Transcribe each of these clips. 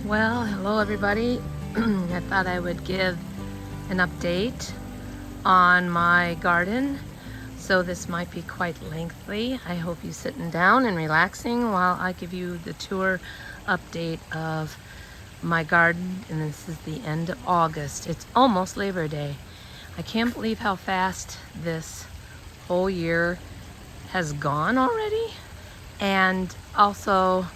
Well, hello everybody. I thought I would give an update on my garden. So this might be quite lengthy. I hope you're sitting down and relaxing while I give you the tour update of my garden. And this is the end of August. It's almost Labor Day. I can't believe how fast this whole year has gone already. And also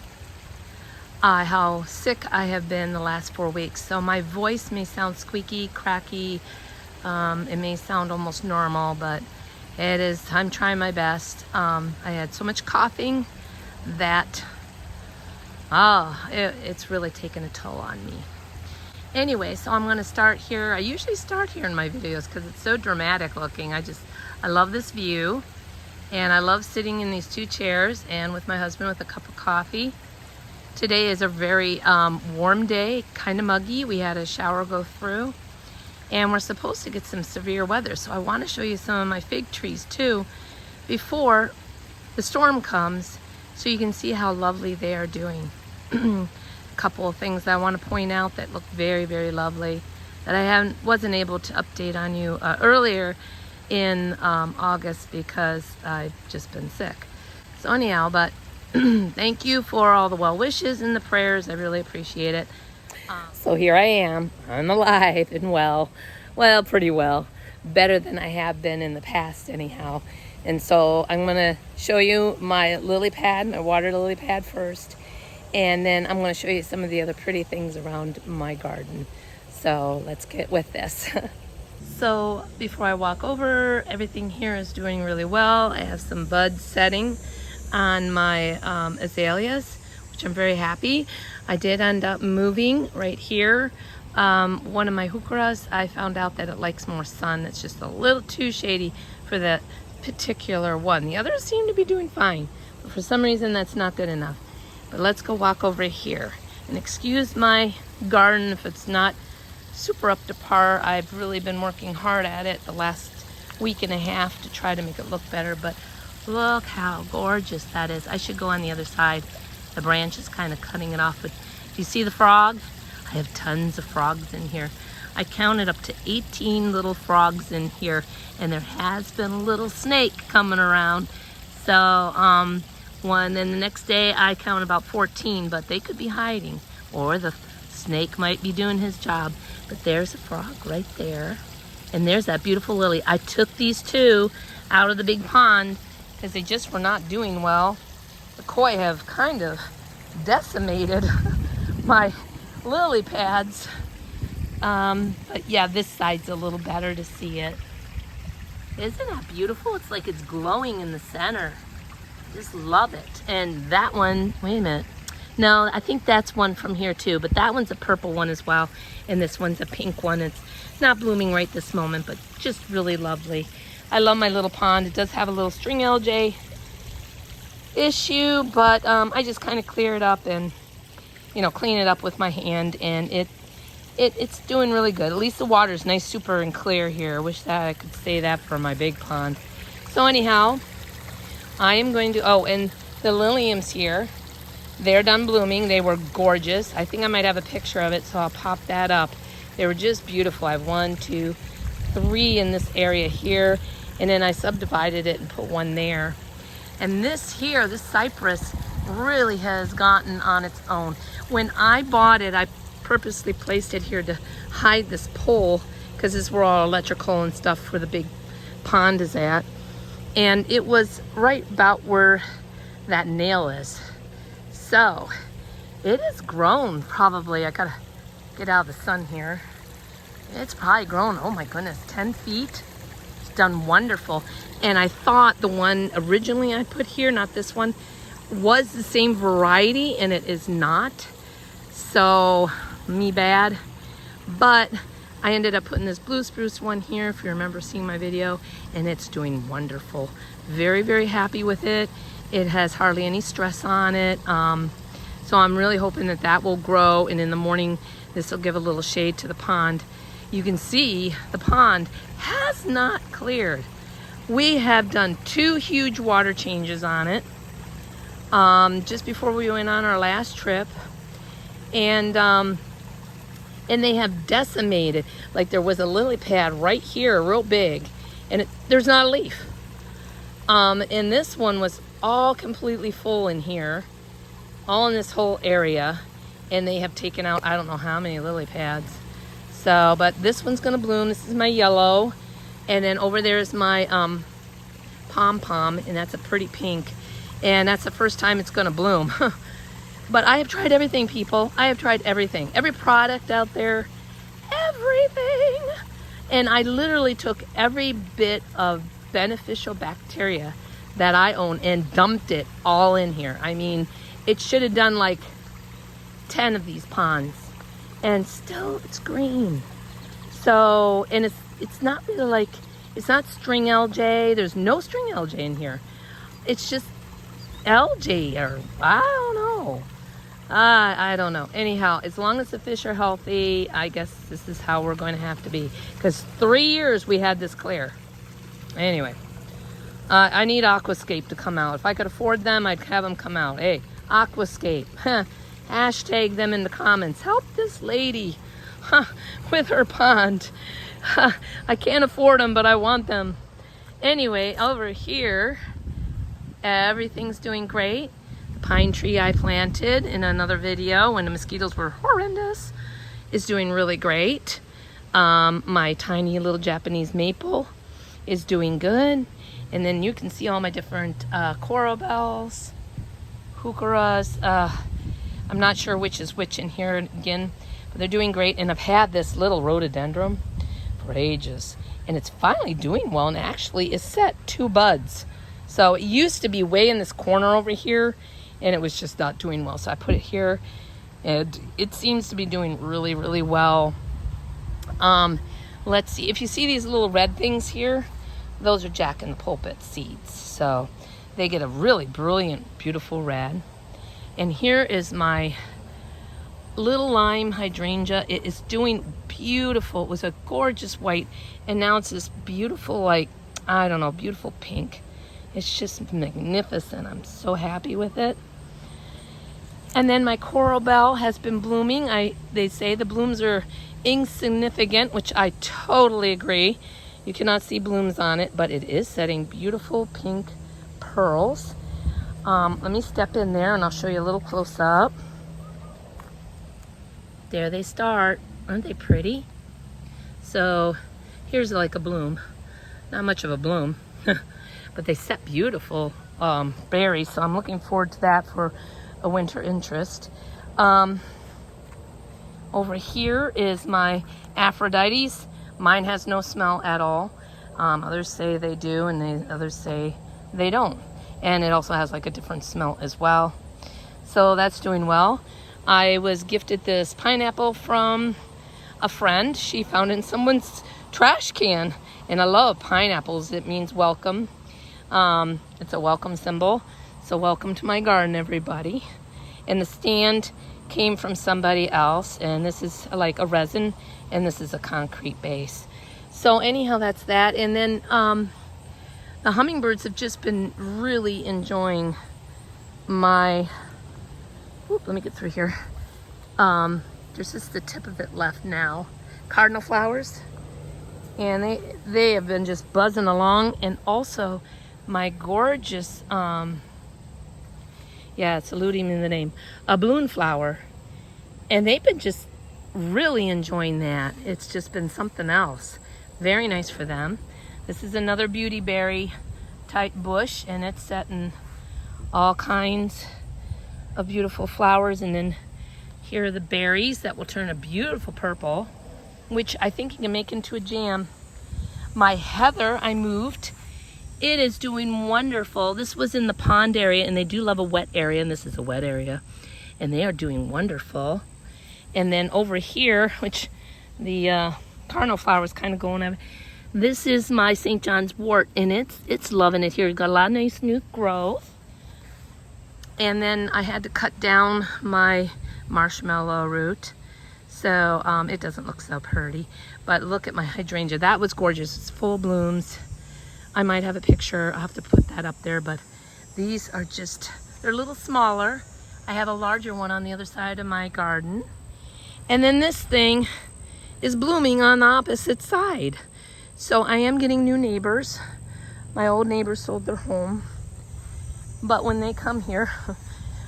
how sick I have been the last 4 weeks. So my voice may sound squeaky, cracky. It may sound almost normal, but I'm trying my best. I had so much coughing that, it's really taken a toll on me. Anyway, so I'm gonna start here. I usually start here in my videos because it's so dramatic looking. I love this view, and I love sitting in these two chairs and with my husband with a cup of coffee. Today is a very warm day, kind of muggy. We had a shower go through, and we're supposed to get some severe weather. So I want to show you some of my fig trees too before the storm comes, so you can see how lovely they are doing. A couple of things that I want to point out that look very, very lovely that I wasn't able to update on you earlier in August because I've just been sick. So anyhow, but thank you for all the well wishes and the prayers. I really appreciate it. So here I am. I'm alive and well, pretty well. Better than I have been in the past anyhow. And so I'm going to show you my lily pad, my water lily pad first. And then I'm going to show you some of the other pretty things around my garden. So let's get with this. So before I walk over, everything here is doing really well. I have some buds setting on my azaleas, which I'm very happy. I did end up moving right here. One of my heucheras, I found out that it likes more sun. It's just a little too shady for that particular one. The others seem to be doing fine, but for some reason that's not good enough. But let's go walk over here. And excuse my garden if it's not super up to par. I've really been working hard at it the last week and a half to try to make it look better, but look how gorgeous that is. I should go on the other side. The branch is kind of cutting it off, but do you see the frog? I have tons of frogs in here. I counted up to 18 little frogs in here, and there has been a little snake coming around. So, and the next day I counted about 14, but they could be hiding, or the snake might be doing his job. But there's a frog right there, and there's that beautiful lily. I took these two out of the big pond because they just were not doing well. The koi have kind of decimated my lily pads. But yeah, this side's a little better to see it. Isn't that beautiful? It's like it's glowing in the center. Just love it. And that one, wait a minute. No, I think that's one from here too, but that one's a purple one as well. And this one's a pink one. It's not blooming right this moment, but just really lovely. I love my little pond. It does have a little string algae issue, but I just kind of clear it up and, clean it up with my hand, and it's doing really good. At least the water's nice, super and clear here. I wish that I could say that for my big pond. So anyhow, I am going to, and the liliums here, they're done blooming. They were gorgeous. I think I might have a picture of it, so I'll pop that up. They were just beautiful. I have 1, 2, 3 in this area here, and then I subdivided it and put one there. And this here, this cypress, really has gotten on its own. When I bought it, I purposely placed it here to hide this pole, because this is where all electrical and stuff for the big pond is at. And it was right about where that nail is. So it has grown probably, I gotta get out of the sun here. It's probably grown, oh my goodness, 10 feet. It's done wonderful. And I thought the one originally I put here, not this one, was the same variety, and it is not. So, me bad. But I ended up putting this blue spruce one here, if you remember seeing my video, and it's doing wonderful. Very, very happy with it. It has hardly any stress on it. So I'm really hoping that that will grow, and in the morning, this will give a little shade to the pond. You can see the pond has not cleared. We have done 2 huge water changes on it just before we went on our last trip. And they have decimated. Like there was a lily pad right here, real big, and there's not a leaf. And this one was all completely full in here, all in this whole area, and they have taken out I don't know how many lily pads. So, but this one's gonna bloom. This is my yellow, and then over there is my pom-pom, and that's a pretty pink, and that's the first time it's gonna bloom. But I have tried everything, people. I have tried everything. Every product out there, everything. And I literally took every bit of beneficial bacteria that I own and dumped it all in here. I mean, it should have done like 10 of these ponds. And still it's green. So, and it's not really like, it's not string algae. There's no string algae in here. It's just algae, or I don't know. I don't know. Anyhow, as long as the fish are healthy, I guess this is how we're going to have to be. Because 3 years we had this clear. Anyway, I need Aquascape to come out. If I could afford them, I'd have them come out. Hey, Aquascape. Hashtag them in the comments. Help this lady with her pond. I can't afford them, but I want them. Anyway, over here, everything's doing great. Pine tree I planted in another video when the mosquitoes were horrendous is doing really great. My tiny little Japanese maple is doing good. And then you can see all my different coral bells, heucheras. I'm not sure which is which in here again, but they're doing great. And I've had this little rhododendron for ages, and it's finally doing well, and actually is set 2 buds. So it used to be way in this corner over here, and it was just not doing well. So I put it here, and it seems to be doing really, really well. Let's see. If you see these little red things here, those are Jack in the Pulpit seeds. So they get a really brilliant, beautiful red. And here is my little lime hydrangea. It is doing beautiful. It was a gorgeous white, and now it's this beautiful, like, I don't know, beautiful pink. It's just magnificent. I'm so happy with it. And then my coral bell has been blooming. They say the blooms are insignificant, which I totally agree. You cannot see blooms on it, but it is setting beautiful pink pearls. Let me step in there and I'll show you a little close up. There they start. Aren't they pretty? So here's like a bloom. Not much of a bloom, but they set beautiful berries. So I'm looking forward to that for a winter interest. Over here is my Aphrodites. Mine has no smell at all. Others say they do, and others say they don't. And it also has like a different smell as well. So that's doing well. I was gifted this pineapple from a friend. She found it in someone's trash can. And I love pineapples. It means welcome. It's a welcome symbol. So welcome to my garden, everybody. And the stand came from somebody else. And this is like a resin, and this is a concrete base. So anyhow, that's that. And then the hummingbirds have just been really enjoying my, let me get through here. There's just the tip of it left now. Cardinal flowers. And they have been just buzzing along. And also my gorgeous, it's eluding me the name, a balloon flower. And they've been just really enjoying that. It's just been something else. Very nice for them. This is another beauty berry type bush, and it's setting all kinds of beautiful flowers. And then here are the berries that will turn a beautiful purple, which I think you can make into a jam. My heather, I moved. It is doing wonderful. This was in the pond area, and they do love a wet area, and this is a wet area, and they are doing wonderful. And then over here, which the cardinal flower is kind of going over, this is my St. John's wort, and it's loving it here. It's got a lot of nice new growth. And then I had to cut down my marshmallow root, so it doesn't look so pretty. But look at my hydrangea. That was gorgeous. It's full blooms. I might have a picture. I'll have to put that up there, but these are just, they're a little smaller. I have a larger one on the other side of my garden. And then this thing is blooming on the opposite side. So I am getting new neighbors. My old neighbors sold their home. But when they come here,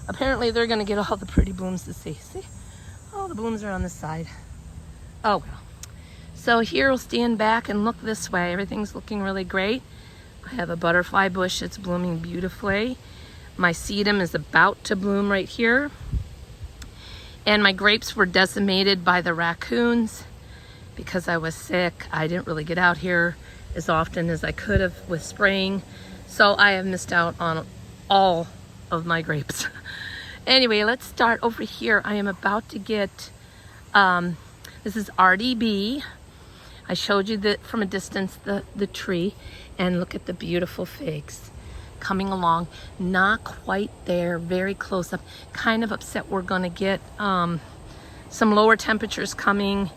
apparently they're gonna get all the pretty blooms to see. See, all the blooms are on this side. Oh well. So here we'll stand back and look this way. Everything's looking really great. I have a butterfly bush that's blooming beautifully. My sedum is about to bloom right here. And my grapes were decimated by the raccoons because I was sick. I didn't really get out here as often as I could have with spraying. So I have missed out on all of my grapes. Anyway, let's start over here. I am about to get, this is RDB. I showed you that from a distance, the tree, and look at the beautiful figs coming along. Not quite there, very close up. Kind of upset we're gonna get some lower temperatures coming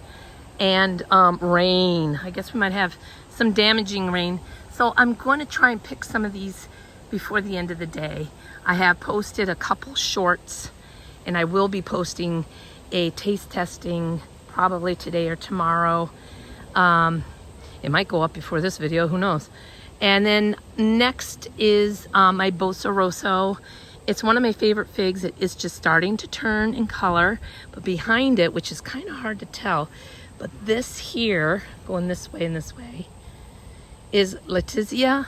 and rain. I guess we might have some damaging rain. So I'm going to try and pick some of these before the end of the day. I have posted a couple shorts, and I will be posting a taste testing probably today or tomorrow. It might go up before this video, who knows. And then next is my Bossa Rosso. It's one of my favorite figs. It is just starting to turn in color, but behind it, which is kind of hard to tell, but this here, going this way and this way, is Letizia.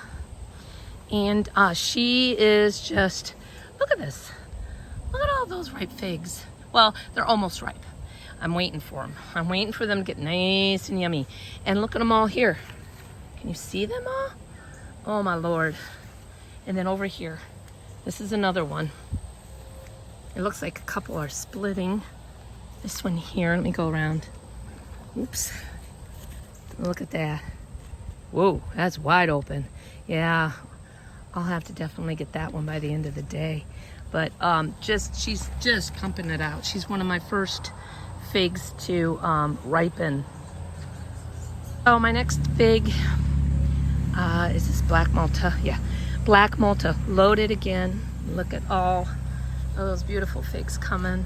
And she is just, look at this. Look at all those ripe figs. Well, they're almost ripe. I'm waiting for them. I'm waiting for them to get nice and yummy. And look at them all here. Can you see them all? Oh my Lord. And then over here, this is another one. It looks like a couple are splitting. This one here, let me go around. Oops. Look at that. Whoa, that's wide open. Yeah, I'll have to definitely get that one by the end of the day. But she's just pumping it out. She's one of my first figs to ripen. So my next fig is this Black Malta. Yeah, Black Malta, loaded again. Look at all of those beautiful figs coming.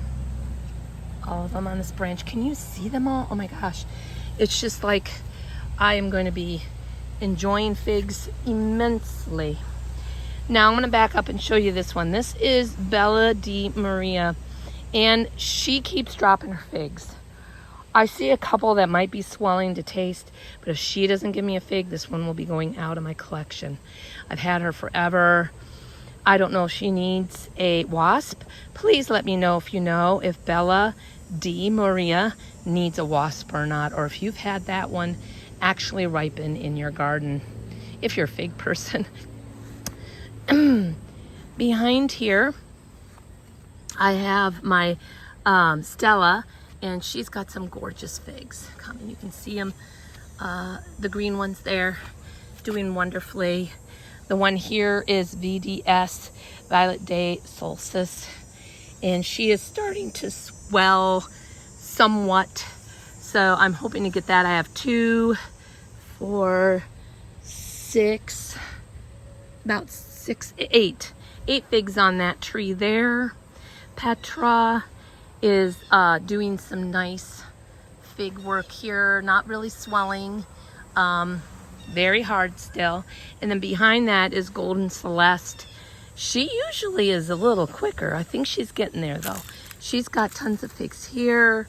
All of them on this branch. Can you see them all? Oh my gosh. It's just like I am going to be enjoying figs immensely. Now I'm going to back up and show you this one. This is Bella Di Maria, and she keeps dropping her figs. I see a couple that might be swelling to taste, but if she doesn't give me a fig, this one will be going out of my collection. I've had her forever. I don't know if she needs a wasp. Please let me know if you know if Bella Di Maria needs a wasp or not, or if you've had that one actually ripen in your garden, if you're a fig person. Behind here, I have my Stella, and she's got some gorgeous figs coming. You can see them, the green ones there, doing wonderfully. The one here is VDS, Violet Day Solstice, and she is starting to swell somewhat. So I'm hoping to get that. I have 2, 4, 6, about 6, 8 figs on that tree there. Petra is doing some nice fig work here, not really swelling, very hard still. And then behind that is Golden Celeste. She usually is a little quicker. I think she's getting there though. She's got tons of figs here,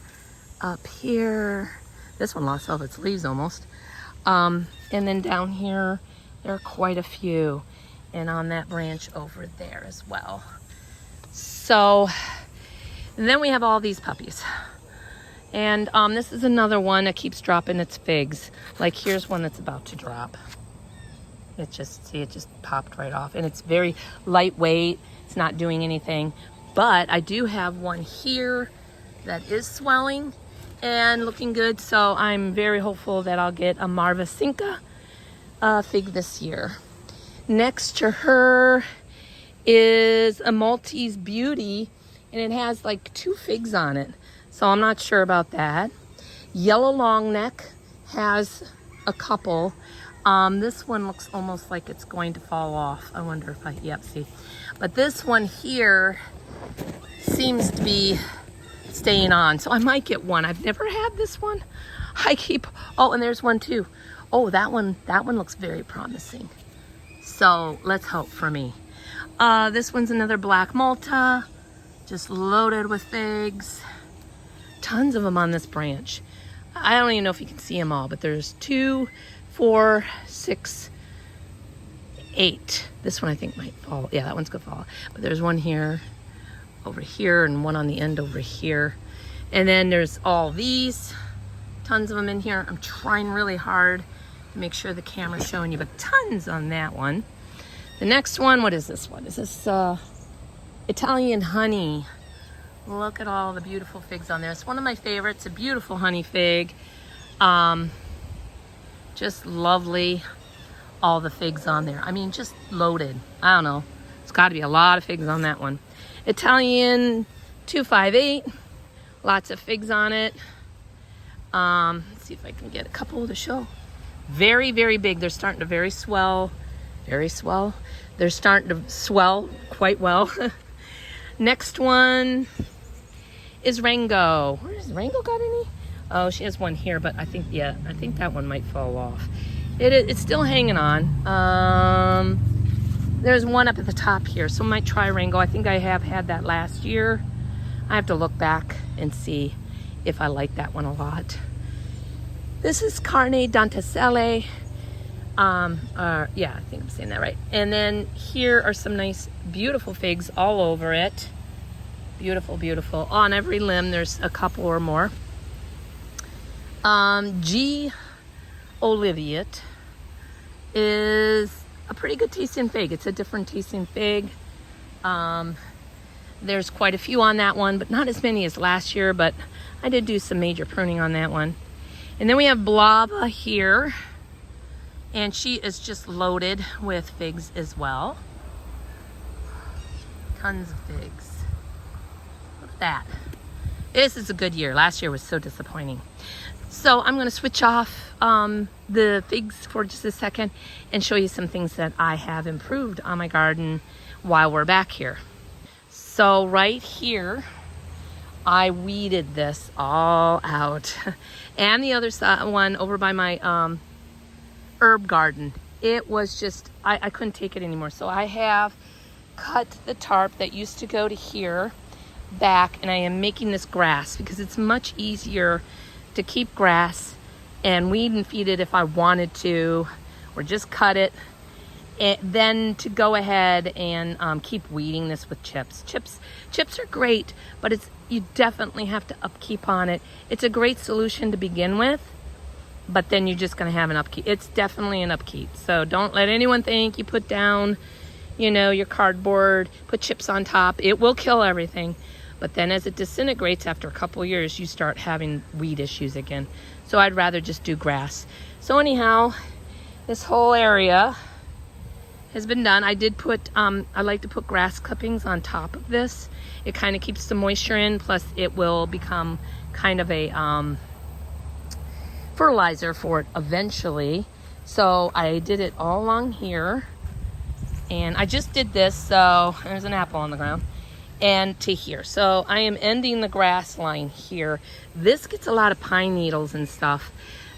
up here. This one lost all of its leaves almost. And then down here, there are quite a few. And on that branch over there as well. So, and then we have all these puppies. And this is another one that keeps dropping its figs. Like here's one that's about to drop. It just popped right off. And it's very lightweight. It's not doing anything. But I do have one here that is swelling and looking good. So I'm very hopeful that I'll get a Marvasinka fig this year. Next to her is a Maltese Beauty, and it has like 2 figs on it. So I'm not sure about that. Yellow Longneck has a couple. This one looks almost like it's going to fall off. I wonder if yep, see. But this one here seems to be staying on. So I might get one. I've never had this one. Oh, and there's one too. Oh, that one looks very promising. So let's hope for me. This one's another black Malta, just loaded with figs. Tons of them on this branch. I don't even know if you can see them all, but there's 2, 4, 6, 8. This one I think might fall. Yeah, that one's gonna fall. But there's one here, over here, and one on the end over here. And then there's all these. Tons of them in here. I'm trying really hard to make sure the camera's showing you, but tons on that one. The next one, what is this one? Is this Italian honey? Look at all the beautiful figs on there. It's one of my favorites, a beautiful honey fig. Just lovely, all the figs on there. I mean, just loaded. I don't know. It's got to be a lot of figs on that one. Italian 258, lots of figs on it. Let's see if I can get a couple to show. Very, very big. They're starting to very swell. They're starting to swell quite well. Next one is Rango. Where's Rango got any? Oh, she has one here, but I think that one might fall off. It's still hanging on. There's one up at the top here, so I might try Rango. I think I have had that last year. I have to look back and see if I like that one a lot. This is Carne Dantaselle. Yeah, I think I'm saying that right. And then here are some nice, beautiful figs all over it. Beautiful, beautiful. On every limb, there's a couple or more. G. Oliviet is a pretty good tasting fig. It's a different tasting fig. There's quite a few on that one, but not as many as last year, but I did do some major pruning on that one. And then we have Blava here, and she is just loaded with figs as well. Tons of figs. Look at that. This is a good year. Last year was so disappointing. So I'm going to switch off the figs for just a second and show you some things that I have improved on my garden while we're back here. So right here, I weeded this all out. And the other side, one over by my herb garden, it was just, I couldn't take it anymore. So I have cut the tarp that used to go to here back, and I am making this grass because it's much easier to keep grass and weed and feed it if I wanted to, or just cut it, and then to go ahead and keep weeding this with chips. Chips are great, but you definitely have to upkeep on it. It's a great solution to begin with, but then you're just going to have an upkeep. It's definitely an upkeep. So don't let anyone think you put down, your cardboard, put chips on top. It will kill everything. But then as it disintegrates after a couple years, you start having weed issues again. So I'd rather just do grass. So anyhow, this whole area has been done. I did put, I like to put grass clippings on top of this. It kind of keeps the moisture in, plus it will become kind of a fertilizer for it eventually. So I did it all along here. And I just did this, so there's an apple on the ground. And to here. So I am ending the grass line here. This gets a lot of pine needles and stuff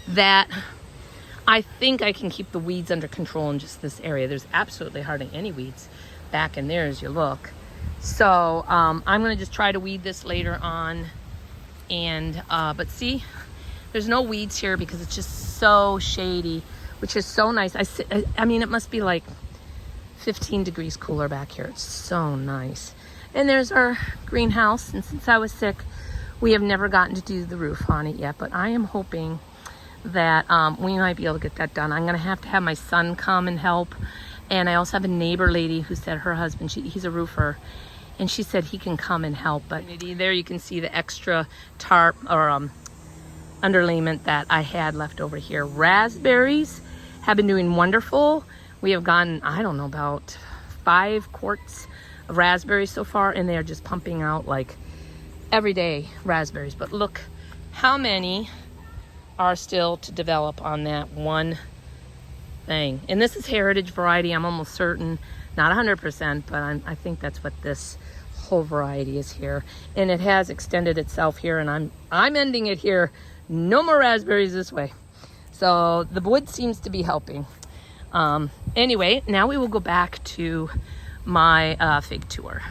that I think I can keep the weeds under control in just this area. There's absolutely hardly any weeds back in there as you look. So I'm gonna just try to weed this later on. And but see, there's no weeds here because it's just so shady, which is so nice. I mean, it must be like 15 degrees cooler back here. It's so nice. And there's our greenhouse, and since I was sick, we have never gotten to do the roof on it yet, but I am hoping that we might be able to get that done. I'm gonna have to have my son come and help, and I also have a neighbor lady who said her husband, he's a roofer, and she said he can come and help. But there you can see the extra tarp or underlayment that I had left over here. Raspberries have been doing wonderful. We have gotten, I don't know, about 5 quarts of raspberries so far, and they are just pumping out like everyday raspberries. But look how many are still to develop on that one thing. And this is heritage variety, I'm almost certain, not 100%, but I think that's what this whole variety is here, and it has extended itself here, and I'm ending it here. No more raspberries this way. So the wood seems to be helping. Anyway, now we will go back to my fig tour.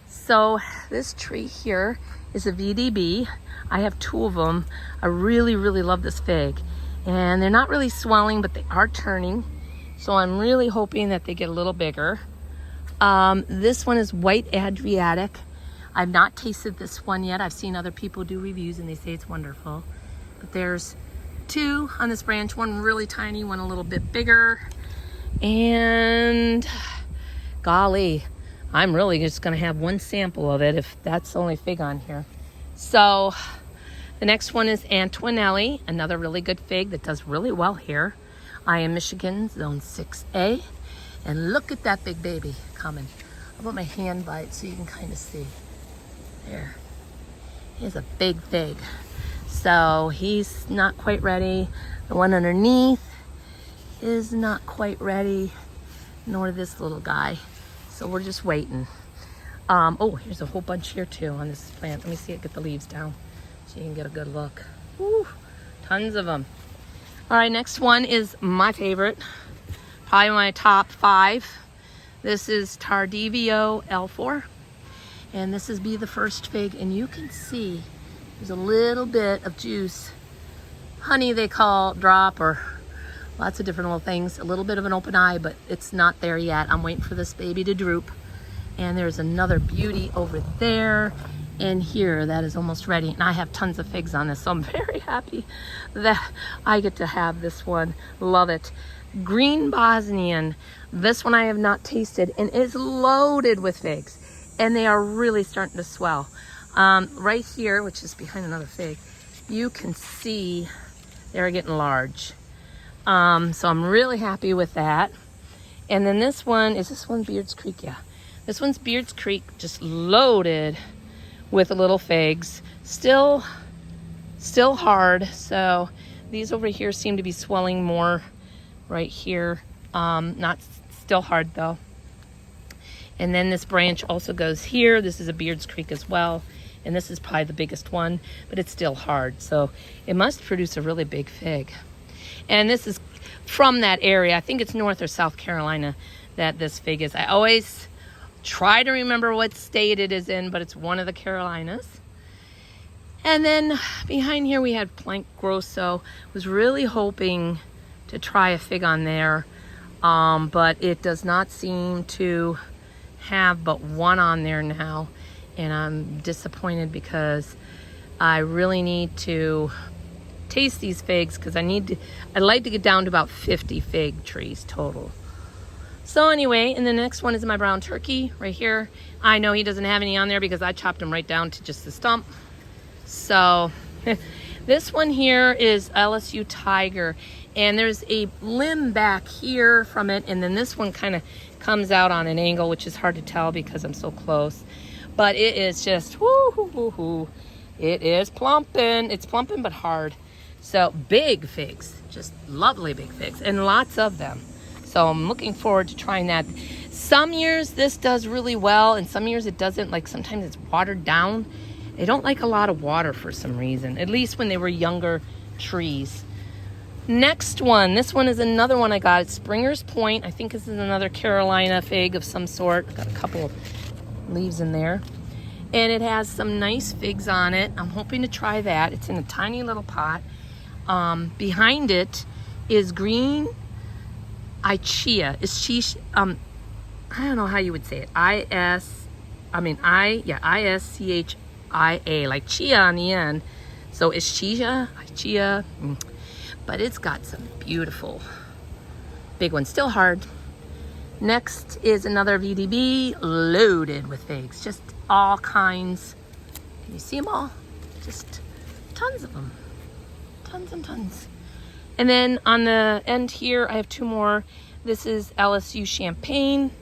So this tree here is a VDB. I have 2 of them. I really, really love this fig. And they're not really swelling, but they are turning. So I'm really hoping that they get a little bigger. This one is White Adriatic. I've not tasted this one yet. I've seen other people do reviews and they say it's wonderful. But there's 2 on this branch, one really tiny, one a little bit bigger. And golly, I'm really just gonna have 1 sample of it if that's the only fig on here. So the next one is Antonelli, another really good fig that does really well here. I am Michigan, zone 6A. And look at that big baby coming. I'll put my hand by it so you can kind of see. There. He's a big fig. So he's not quite ready. The one underneath is not quite ready, nor this little guy. So we're just waiting. Oh, here's a whole bunch here too on this plant. Let me see it, get the leaves down so you can get a good look. Woo, tons of them. All right, next one is my favorite, probably my top 5. This is Tardivio L4, and this is Be the First fig, and you can see there's a little bit of juice, honey they call drop, or lots of different little things, a little bit of an open eye, but it's not there yet. I'm waiting for this baby to droop. And there's another beauty over there, and here that is almost ready. And I have tons of figs on this, so I'm very happy that I get to have this one. Love it. Green Bosnian. This one I have not tasted, and it's loaded with figs, and they are really starting to swell. Right here, which is behind another fig, you can see they're getting large. So I'm really happy with that. And then this one, is this one Beards Creek? Yeah. This one's Beards Creek, just loaded with little figs. Still hard. So these over here seem to be swelling more right here. Not still hard though. And then this branch also goes here. This is a Beards Creek as well. And this is probably the biggest one, but it's still hard. So it must produce a really big fig. And this is from that area. I think it's North or South Carolina that this fig is. I always try to remember what state it is in, but it's one of the Carolinas. And then behind here we had Plank Grosso. Was really hoping to try a fig on there, but it does not seem to have but one on there now. And I'm disappointed because I really need to taste these figs because I'd like to get down to about 50 fig trees total. So anyway, and the next one is my brown turkey right here. I know he doesn't have any on there because I chopped him right down to just the stump. So this one here is LSU Tiger, and there's a limb back here from it, and then this one kind of comes out on an angle, which is hard to tell because I'm so close. But it is just, woo-hoo-hoo-hoo. It is plumping. It's plumping but hard. So big figs, just lovely big figs, and lots of them. So I'm looking forward to trying that. Some years this does really well, and some years it doesn't. Like sometimes it's watered down. They don't like a lot of water for some reason, at least when they were younger trees. Next one, this one is another one I got. It's Springer's Point. I think this is another Carolina fig of some sort. Got a couple of leaves in there. And it has some nice figs on it. I'm hoping to try that. It's in a tiny little pot. Behind it is Green Ischia. I don't know how you would say it. I-S-C-H-I-A, like chia on the end. So Ischia. But it's got some beautiful big ones. Still hard. Next is another VDB loaded with figs. Just all kinds. Can you see them all? Just tons of them. Tons and tons. And then on the end here, I have 2 more. This is LSU Champagne.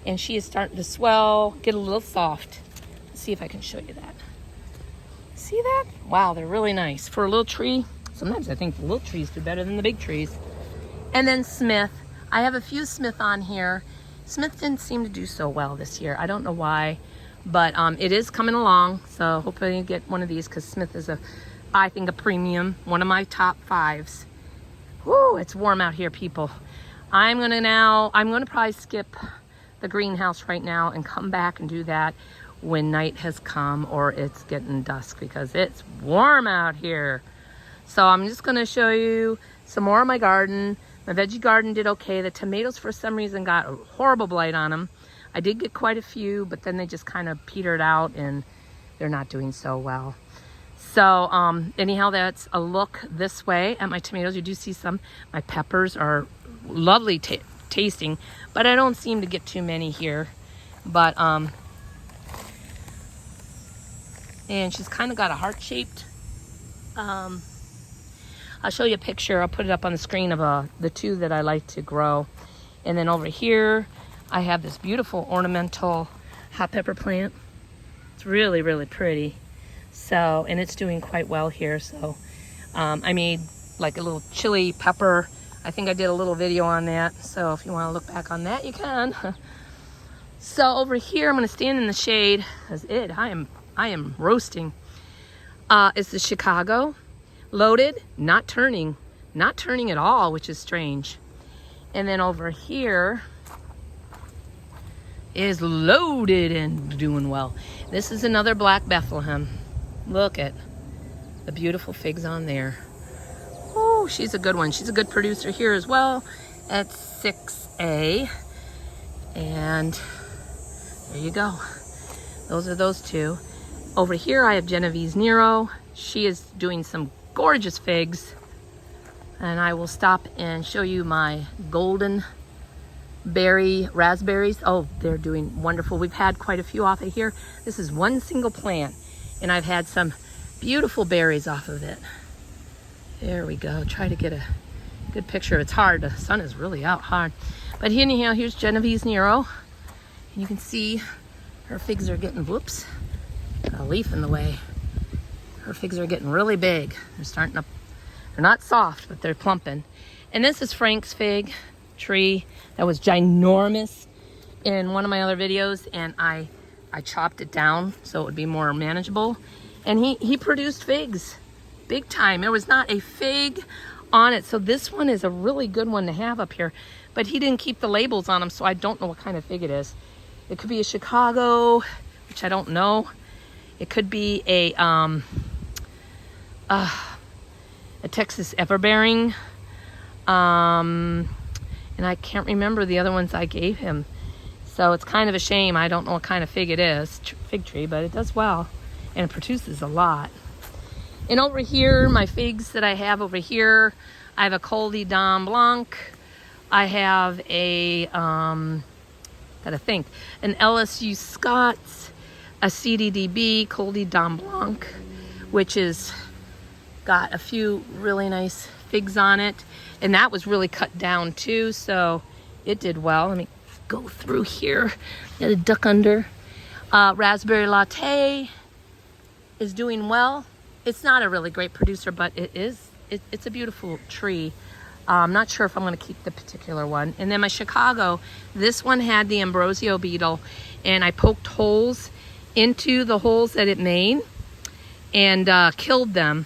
And she is starting to swell, get a little soft. Let's see if I can show you that. See that? Wow, they're really nice. For a little tree, sometimes I think the little trees do better than the big trees. And then Smith. I have a few Smith on here. Smith didn't seem to do so well this year. I don't know why. But it is coming along, so hopefully you get one of these, because Smith is I think a premium, one of my top 5s. Woo, it's warm out here, people. I'm gonna probably skip the greenhouse right now and come back and do that when night has come or it's getting dusk, because it's warm out here. So I'm just gonna show you some more of my garden. My veggie garden did okay. The tomatoes for some reason got a horrible blight on them. I did get quite a few, but then they just kind of petered out and they're not doing so well. So anyhow, that's a look this way at my tomatoes. You do see some. My peppers are lovely tasting, but I don't seem to get too many here. But and she's kind of got a heart-shaped. I'll show you a picture. I'll put it up on the screen of the 2 that I like to grow. And then over here, I have this beautiful ornamental hot pepper plant. It's really, really pretty. So, and it's doing quite well here. So I made like a little chili pepper. I think I did a little video on that. So if you want to look back on that, you can. So over here, I'm going to stand in the shade because I am roasting. It's the Chicago. Loaded, not turning at all, which is strange. And then over here is loaded and doing well. This is another Black Bethlehem. Look at the beautiful figs on there. Oh, she's a good one. She's a good producer here as well at 6A. And there you go. Those are those 2. Over here I have Genovese Nero. She is doing some gorgeous figs, and I will stop and show you my golden berry raspberries. Oh, they're doing wonderful. We've had quite a few off of here. This is one single plant, and I've had some beautiful berries off of it. There we go. Try to get a good picture. It's hard. The sun is really out hard. But anyhow, here's Genovese Nero. And you can see her figs are getting, whoops, got a leaf in the way. Her figs are getting really big. They're not soft, but they're plumping. And this is Frank's fig tree that was ginormous in one of my other videos, and I chopped it down so it would be more manageable. And he produced figs big time. There was not a fig on it. So this one is a really good one to have up here, but he didn't keep the labels on them, so I don't know what kind of fig it is. It could be a Chicago, which I don't know. It could be a Texas Everbearing, and I can't remember the other ones I gave him. So it's kind of a shame. I don't know what kind of fig it is, fig tree, but it does well, and it produces a lot. And over here, my figs that I have over here, I have a Col de Dame Blanc. I have a, gotta think, an LSU Scots, a CDDB, Col de Dame Blanc, which is got a few really nice figs on it. And that was really cut down too, so it did well. Let me go through here. Got a duck under. Raspberry Latte is doing well. It's not a really great producer, but it's a beautiful tree. I'm not sure if I'm going to keep the particular one. And then my Chicago, this one had the Ambrosio beetle, and I poked holes into the holes that it made and killed them.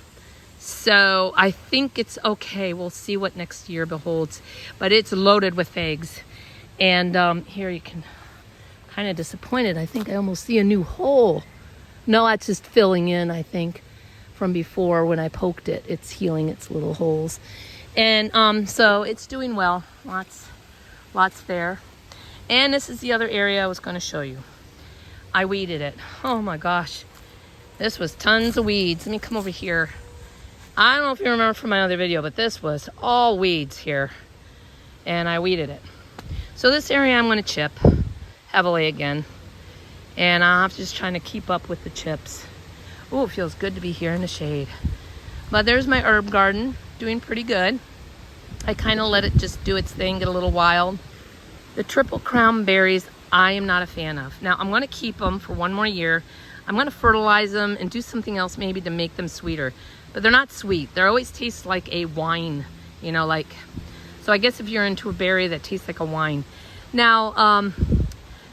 So I think it's okay. We'll see what next year beholds. But it's loaded with figs. And here you can, kind of disappointed. I think I almost see a new hole. No, that's just filling in, I think, from before when I poked it. It's healing its little holes. And so it's doing well. Lots there. And this is the other area I was going to show you. I weeded it. Oh my gosh. This was tons of weeds. Let me come over here. I don't know if you remember from my other video, but this was all weeds here. And I weeded it. So this area I'm going to chip heavily again. And I'm just trying to keep up with the chips. Oh, it feels good to be here in the shade. But there's my herb garden, doing pretty good. I kind of let it just do its thing, get a little wild. The Triple Crown berries, I am not a fan of. Now, I'm going to keep them for one more year. I'm going to fertilize them and do something else maybe to make them sweeter. But they're not sweet. They always taste like a wine, you know, like... So I guess if you're into a berry that tastes like a wine. Now,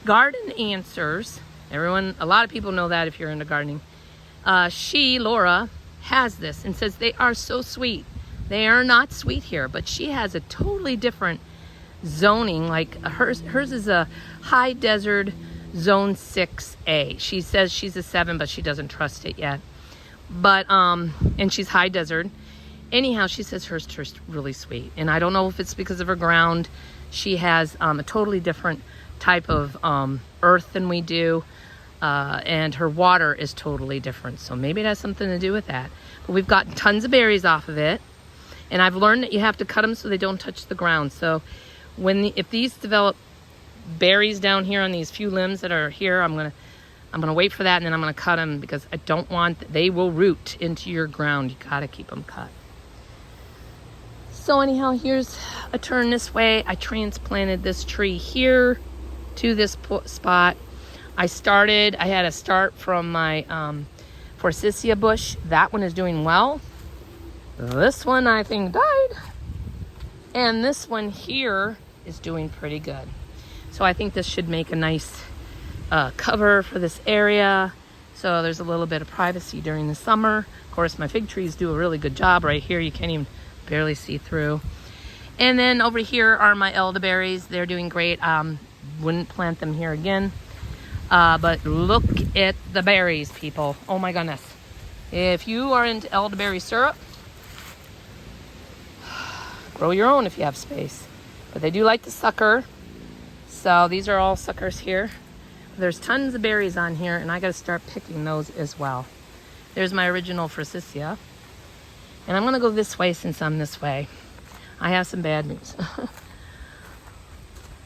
Garden Answers A lot of people know that if you're into gardening. Laura, has this and says they are so sweet. They are not sweet here, but she has a totally different zoning. Like hers is a high desert zone 6A. She says she's a 7, but she doesn't trust it yet. But, and she's high desert. Anyhow, she says hers tastes really sweet. And I don't know if it's because of her ground. She has a totally different type of earth than we do. And her water is totally different. So maybe it has something to do with that. But we've gotten tons of berries off of it. And I've learned that you have to cut them so they don't touch the ground. So if these develop berries down here on these few limbs that are here, I'm gonna wait for that, and then I'm gonna cut them because I don't want, they will root into your ground. You gotta keep them cut. So anyhow, here's a turn this way. I transplanted this tree here to this spot. I had a start from my Forsythia bush. That one is doing well. This one I think died. And this one here is doing pretty good. So I think this should make a nice cover for this area. So there's a little bit of privacy during the summer. Of course, my fig trees do a really good job right here. You can't even barely see through. And then over here are my elderberries. They're doing great. Wouldn't plant them here again. But look at the berries, people. Oh my goodness. If you are into elderberry syrup, grow your own if you have space. But they do like to sucker. So these are all suckers here. There's tons of berries on here, and I got to start picking those as well. There's my original Forsythia. And I'm going to go this way since I'm this way. I have some bad news.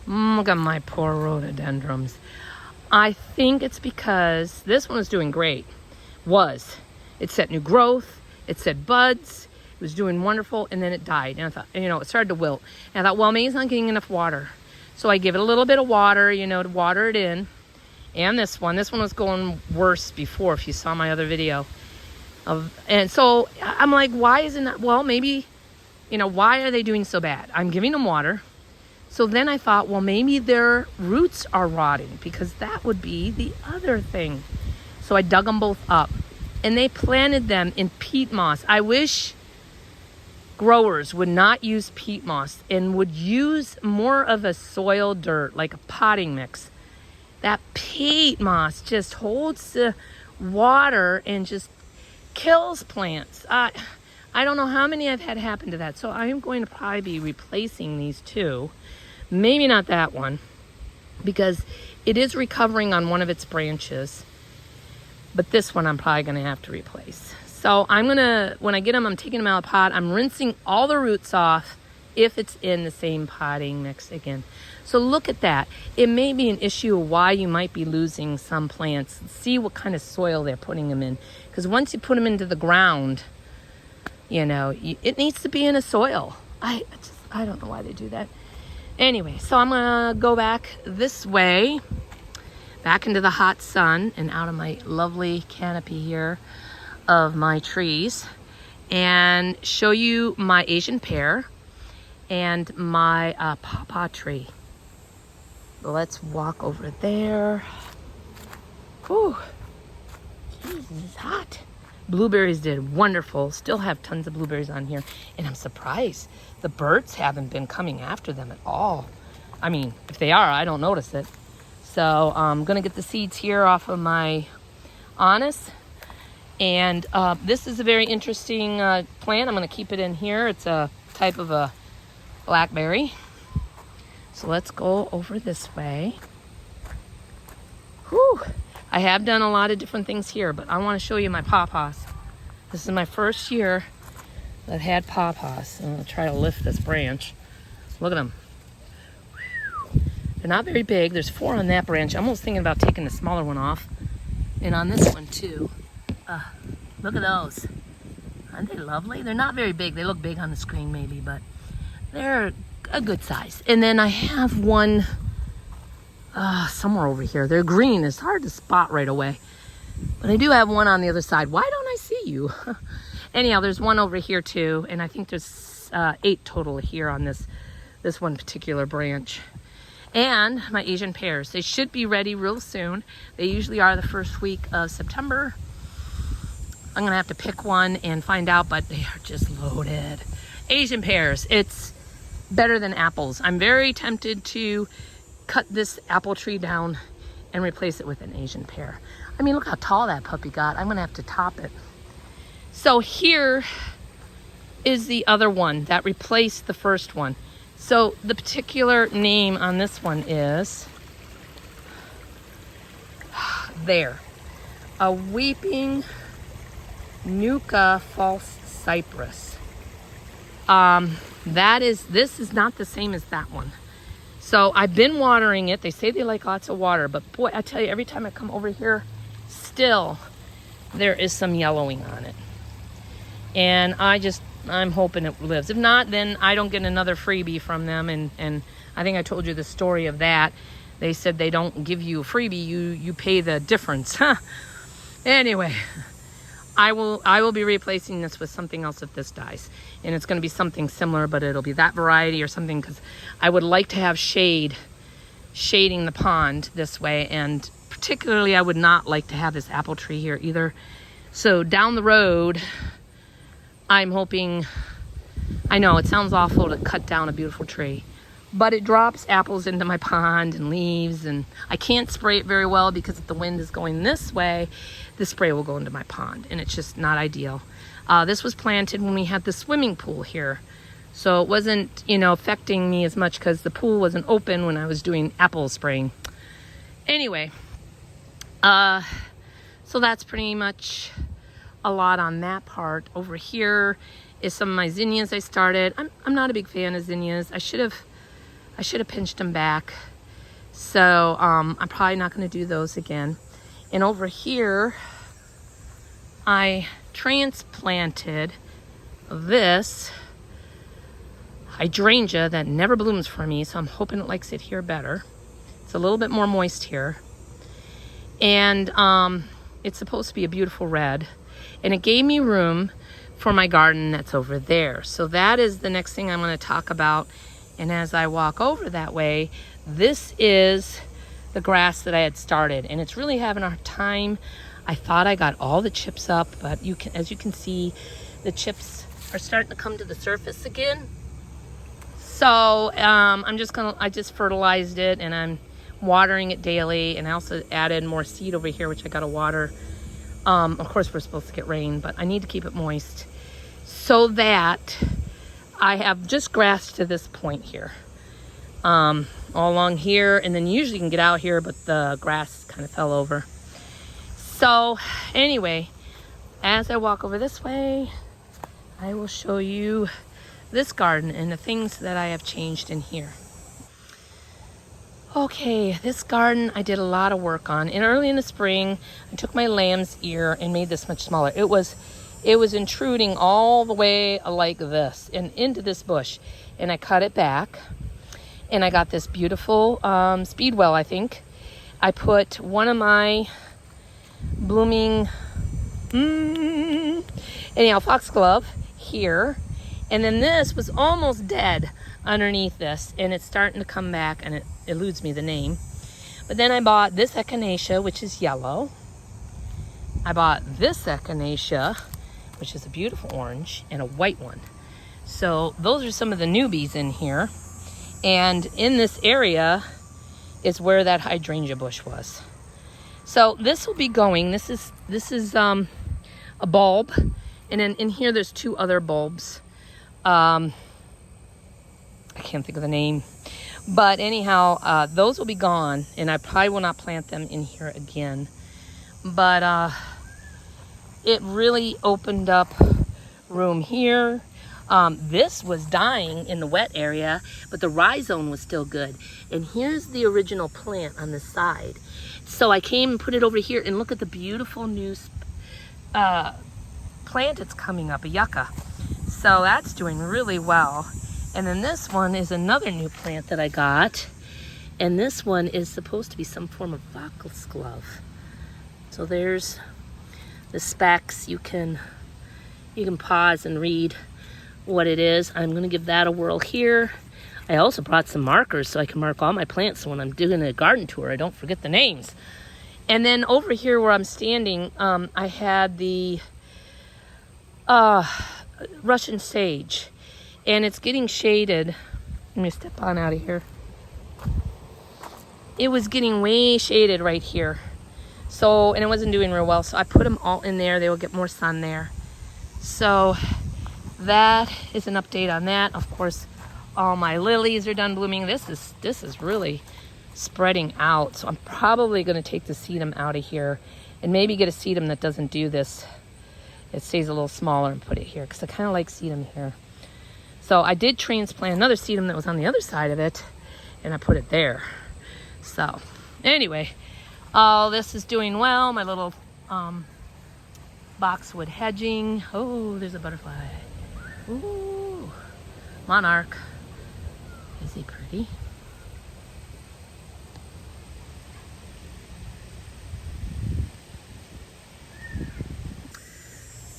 Look at my poor rhododendrons. I think it's because this one was doing great. It set new growth. It set buds. It was doing wonderful, and then it died. And I thought, it started to wilt. And I thought, well, maybe it's not getting enough water. So I give it a little bit of water, to water it in. And this one was going worse before, if you saw my other video. And so I'm like, why isn't that? Well, maybe, why are they doing so bad? I'm giving them water. So then I thought, well, maybe their roots are rotting, because that would be the other thing. So I dug them both up, and they planted them in peat moss. I wish growers would not use peat moss and would use more of a soil dirt, like a potting mix. That peat moss just holds the water and just kills plants. I don't know how many I've had happen to that. So I am going to probably be replacing these two. Maybe not that one, because it is recovering on one of its branches. But this one I'm probably going to have to replace. So when I get them, I'm taking them out of the pot. I'm rinsing all the roots off if it's in the same potting mix again. So look at that. It may be an issue of why you might be losing some plants. See what kind of soil they're putting them in. Because once you put them into the ground, it needs to be in a soil. I don't know why they do that. Anyway, so I'm going to go back this way, back into the hot sun and out of my lovely canopy here of my trees, and show you my Asian pear and my pawpaw tree. Let's walk over there. Whew. Jesus, it's hot. Blueberries did wonderful. Still have tons of blueberries on here. And I'm surprised the birds haven't been coming after them at all. I mean, if they are, I don't notice it. So I'm going to get the seeds here off of my anise. And this is a very interesting plant. I'm going to keep it in here. It's a type of a blackberry. So let's go over this way. Whew. I have done a lot of different things here, but I want to show you my pawpaws. This is my first year that I've had pawpaws. I'm going to try to lift this branch. Look at them. They're not very big. There's 4 on that branch. I'm almost thinking about taking the smaller one off. And on this one too. Look at those. Aren't they lovely? They're not very big. They look big on the screen maybe, but they're a good size. And then I have one somewhere over here. They're green. It's hard to spot right away. But I do have one on the other side. Why don't I see you? Anyhow, there's one over here too. And I think there's 8 total here on this one particular branch. And my Asian pears. They should be ready real soon. They usually are the first week of September. I'm gonna have to pick one and find out, but they are just loaded. Asian pears, it's better than apples. I'm very tempted to cut this apple tree down and replace it with an Asian pear. I mean, look how tall that puppy got. I'm gonna have to top it. So here is the other one that replaced the first one. So the particular name on this one is, there, a weeping Nuka false cypress. This is not the same as that one. So I've been watering it. They say they like lots of water, but boy, I tell you, every time I come over here, still there is some yellowing on it. And I'm hoping it lives. If not, then I don't get another freebie from them. And I think I told you the story of that. They said they don't give you a freebie, you pay the difference. Anyway, I will be replacing this with something else if this dies. And it's gonna be something similar, but it'll be that variety or something, because I would like to have shading the pond this way. And particularly, I would not like to have this apple tree here either. So down the road, I'm hoping, I know it sounds awful to cut down a beautiful tree, but it drops apples into my pond and leaves, and I can't spray it very well because if the wind is going this way, the spray will go into my pond, and it's just not ideal. This was planted when we had the swimming pool here, so it wasn't, affecting me as much because the pool wasn't open when I was doing apple spraying. Anyway, so that's pretty much a lot on that part. Over here is some of my zinnias I started. I'm not a big fan of zinnias. I should have pinched them back. So I'm probably not going to do those again. And over here, I transplanted this hydrangea that never blooms for me, so I'm hoping it likes it here better. It's a little bit more moist here. And it's supposed to be a beautiful red. And it gave me room for my garden that's over there. So that is the next thing I'm going to talk about. And as I walk over that way, this is the grass that I had started. And it's really having a hard time. I thought I got all the chips up, but as you can see, the chips are starting to come to the surface again. So I just fertilized it, and I'm watering it daily. And I also added more seed over here, which I got to water. Of course, we're supposed to get rain, but I need to keep it moist so that I have just grass to this point here, all along here. And then usually you can get out here, but the grass kind of fell over. So anyway, as I walk over this way, I will show you this garden and the things that I have changed in here. Okay, this garden I did a lot of work on. And early in the spring, I took my lamb's ear and made this much smaller. It was intruding all the way like this and into this bush. And I cut it back. And I got this beautiful speedwell, I think. I put one of my blooming, foxglove here. And then this was almost dead underneath this, and it's starting to come back, and it eludes me the name. But then I bought this echinacea, which is yellow. I bought this echinacea, which is a beautiful orange, and a white one. So those are some of the newbies in here. And in this area is where that hydrangea bush was. So this will be going. This is a bulb, and then in here there's two other bulbs. I can't think of the name, but anyhow, those will be gone, and I probably will not plant them in here again. But it really opened up room here. This was dying in the wet area, but the rhizome was still good. And here's the original plant on the side. So I came and put it over here, and look at the beautiful new plant that's coming up, a yucca. So that's doing really well. And then this one is another new plant that I got. And this one is supposed to be some form of foxglove. So there's the specs. You can pause and read what it is. I'm going to give that a whirl here. I also brought some markers so I can mark all my plants so when I'm doing a garden tour, I don't forget the names. And then over here where I'm standing, I had the Russian sage, and it's getting shaded. Let me step on out of here. It was getting way shaded right here. So, and it wasn't doing real well. So I put them all in there. They will get more sun there. So that is an update on that. Of course, all my lilies are done blooming. This is really spreading out. So I'm probably going to take the sedum out of here and maybe get a sedum that doesn't do this. It stays a little smaller and put it here because I kind of like sedum here. So I did transplant another sedum that was on the other side of it, and I put it there. So anyway, all this is doing well. My little boxwood hedging. Oh, there's a butterfly. Ooh, monarch. Is he pretty?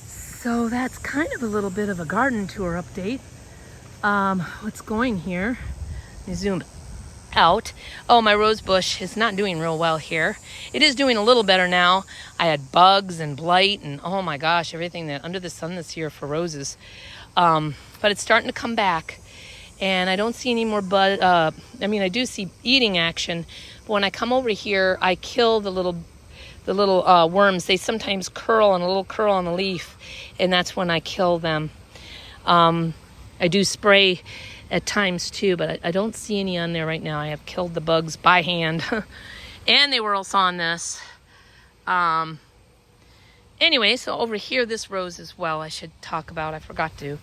So that's kind of a little bit of a garden tour update. What's going here? Let me zoom out. Oh, my rose bush is not doing real well here. It is doing a little better now. I had bugs and blight and oh my gosh, everything that under the sun this year for roses. But it's starting to come back, and I don't see any more bud. I mean, I do see eating action, but when I come over here, I kill the little worms. They sometimes curl on a little curl on the leaf, and that's when I kill them. I do spray at times too, but I don't see any on there right now. I have killed the bugs by hand. And they were also on this. Anyway, so over here, this rose as well, I should talk about. I forgot to.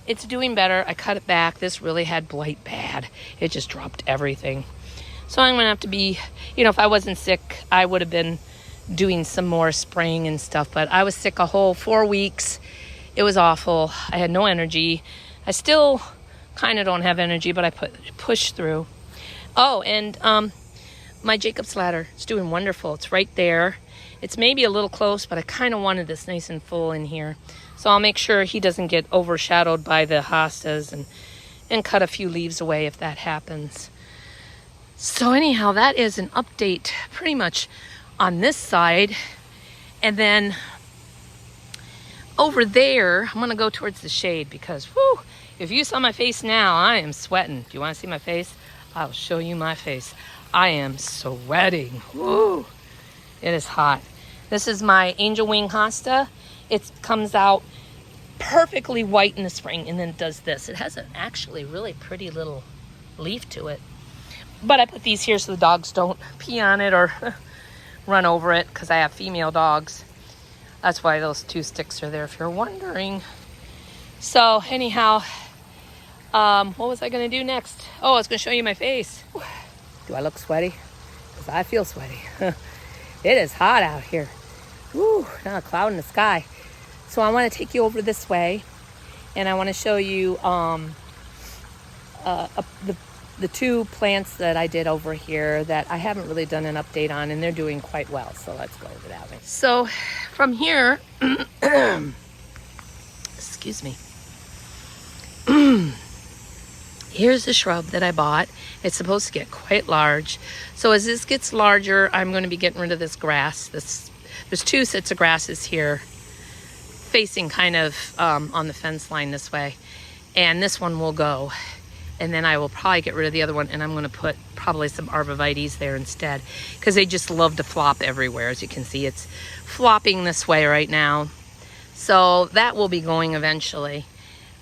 It's doing better. I cut it back. This really had blight bad. It just dropped everything. So I'm going to have to be, you know, if I wasn't sick, I would have been doing some more spraying and stuff. But I was sick a whole 4 weeks. It was awful. I had no energy. I still kind of don't have energy, but I push through. Oh, and my Jacob's ladder, it's doing wonderful. It's right there. It's maybe a little close, but I kind of wanted this nice and full in here. So I'll make sure he doesn't get overshadowed by the hostas and cut a few leaves away if that happens. So anyhow, that is an update pretty much on this side. And then over there, I'm going to go towards the shade because, whew, if you saw my face now, I am sweating. Do you want to see my face? I'll show you my face. I am sweating. Woo! It is hot. This is my angel wing hosta. It comes out perfectly white in the spring and then does this. It has an actually really pretty little leaf to it. But I put these here so the dogs don't pee on it or run over it because I have female dogs. That's why those 2 sticks are there, if you're wondering. So anyhow, what was I going to do next? Oh, I was going to show you my face. Do I look sweaty? Because I feel sweaty. It is hot out here. Woo, not a cloud in the sky. So I want to take you over this way, and I want to show you the 2 plants that I did over here that I haven't really done an update on, and they're doing quite well. So let's go over that way. So from here, excuse me. Here's the shrub that I bought. It's supposed to get quite large. So as this gets larger, I'm going to be getting rid of this grass. There's 2 sets of grasses here facing kind of on the fence line this way. And this one will go. And then I will probably get rid of the other one, and I'm going to put probably some arborvitaes there instead because they just love to flop everywhere. As you can see, it's flopping this way right now. So that will be going eventually.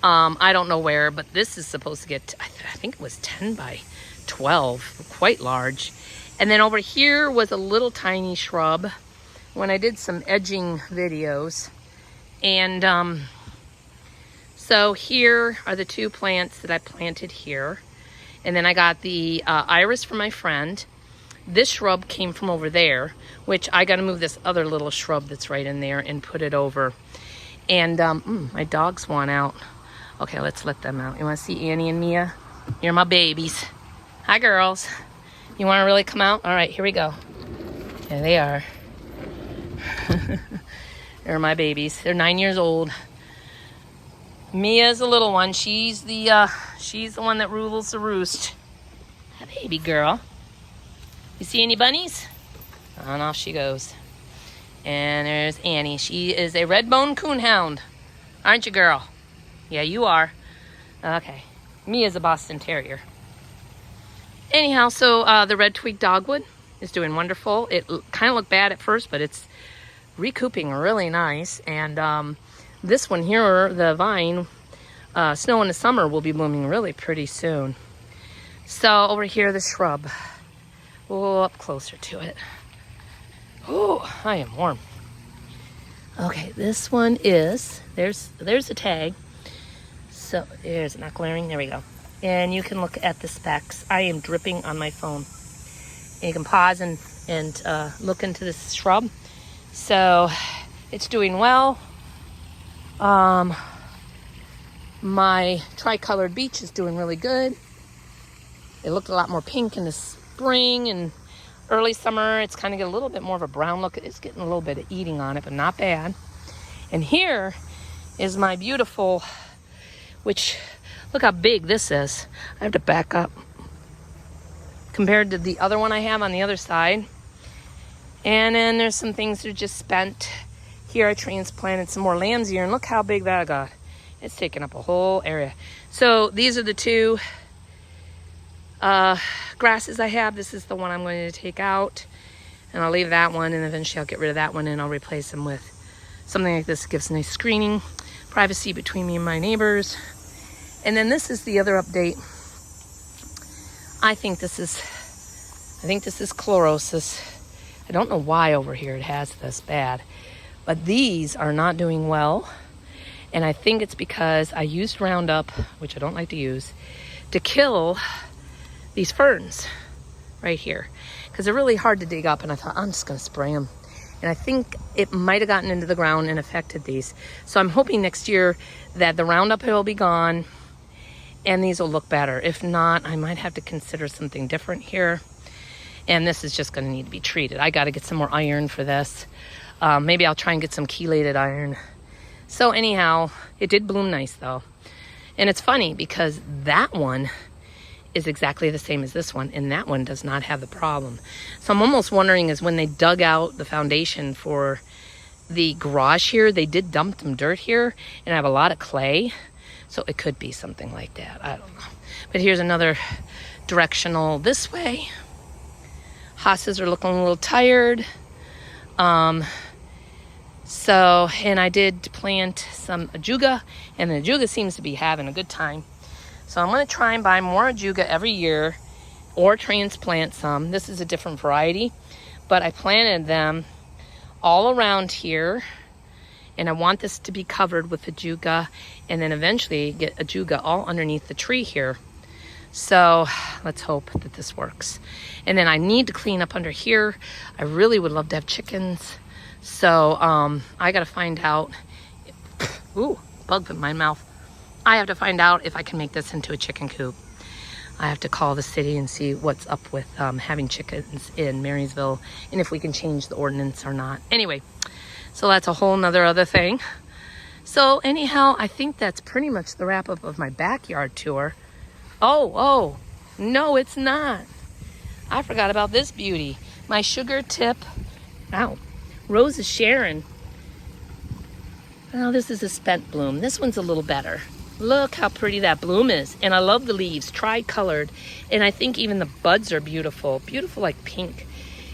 I don't know where, but this is supposed to get, I think it was 10 by 12, quite large. And then over here was a little tiny shrub when I did some edging videos. And so here are the 2 plants that I planted here. And then I got the iris from my friend. This shrub came from over there, which I got to move this other little shrub that's right in there and put it over. And my dogs want out. Okay, let's let them out. You want to see Annie and Mia? You're my babies. Hi, girls. You want to really come out? All right, here we go. There they are. They're my babies. They're 9 years old. Mia's a little one. She's She's the one that rules the roost. A baby girl. You see any bunnies? And off she goes. And there's Annie. She is a red-bone coonhound. Aren't you, girl? Yeah, you are. Okay. Me is a Boston Terrier. Anyhow, so the red twig dogwood is doing wonderful. It kind of looked bad at first, but it's recouping really nice. And this one here, the vine, Snow in the Summer, will be blooming really pretty soon. So over here, the shrub. We'll go up closer to it. Oh, I am warm. Okay, this one is, there's the tag. So there's not glaring, there we go. And you can look at the specs. I am dripping on my phone. And you can pause and look into this shrub. So it's doing well. My tricolored beech is doing really good. It looked a lot more pink in the spring and early summer. It's kind of getting a little bit more of a brown look. It's getting a little bit of eating on it, but not bad. And here is my beautiful, which, look how big this is. I have to back up compared to the other one I have on the other side. And then there's some things that are just spent. Here I transplanted some more lamb's ear, and look how big that got. It's taking up a whole area. So these are the two grasses I have. This is the one I'm going to take out, and I'll leave that one, and eventually I'll get rid of that one and I'll replace them with something like this. It gives nice screening, privacy between me and my neighbors. And then this is the other update. I think this is chlorosis. I don't know why over here it has this bad, but these are not doing well. And I think it's because I used Roundup, which I don't like to use, to kill these ferns right here, because they're really hard to dig up. And I thought, I'm just going to spray them. And I think it might have gotten into the ground and affected these. So I'm hoping next year that the Roundup will be gone and these will look better. If not, I might have to consider something different here. And this is just going to need to be treated. I got to get some more iron for this. Maybe I'll try and get some chelated iron. So anyhow, it did bloom nice though. And it's funny because that one is exactly the same as this one, and that one does not have the problem. So I'm almost wondering, is when they dug out the foundation for the garage here, they did dump some dirt here, and I have a lot of clay. So it could be something like that. I don't know. But here's another directional this way. Hostas are looking a little tired. And I did plant some ajuga, and the ajuga seems to be having a good time. So I'm going to try and buy more ajuga every year or transplant some. This is a different variety, but I planted them all around here, and I want this to be covered with ajuga, and then eventually get ajuga all underneath the tree here. So let's hope that this works. And then I need to clean up under here. I really would love to have chickens. So I got to find out. Ooh, bug in my mouth. I have to find out if I can make this into a chicken coop. I have to call the city and see what's up with having chickens in Marysville, and if we can change the ordinance or not. Anyway, so that's a whole nother other thing. So anyhow, I think that's pretty much the wrap up of my backyard tour. Oh, no, it's not. I forgot about this beauty. My sugar tip, Rose is Sharon. Oh, this is a spent bloom. This one's a little better. Look how pretty that bloom is. And I love the leaves, tri-colored. And I think even the buds are beautiful. Beautiful like pink.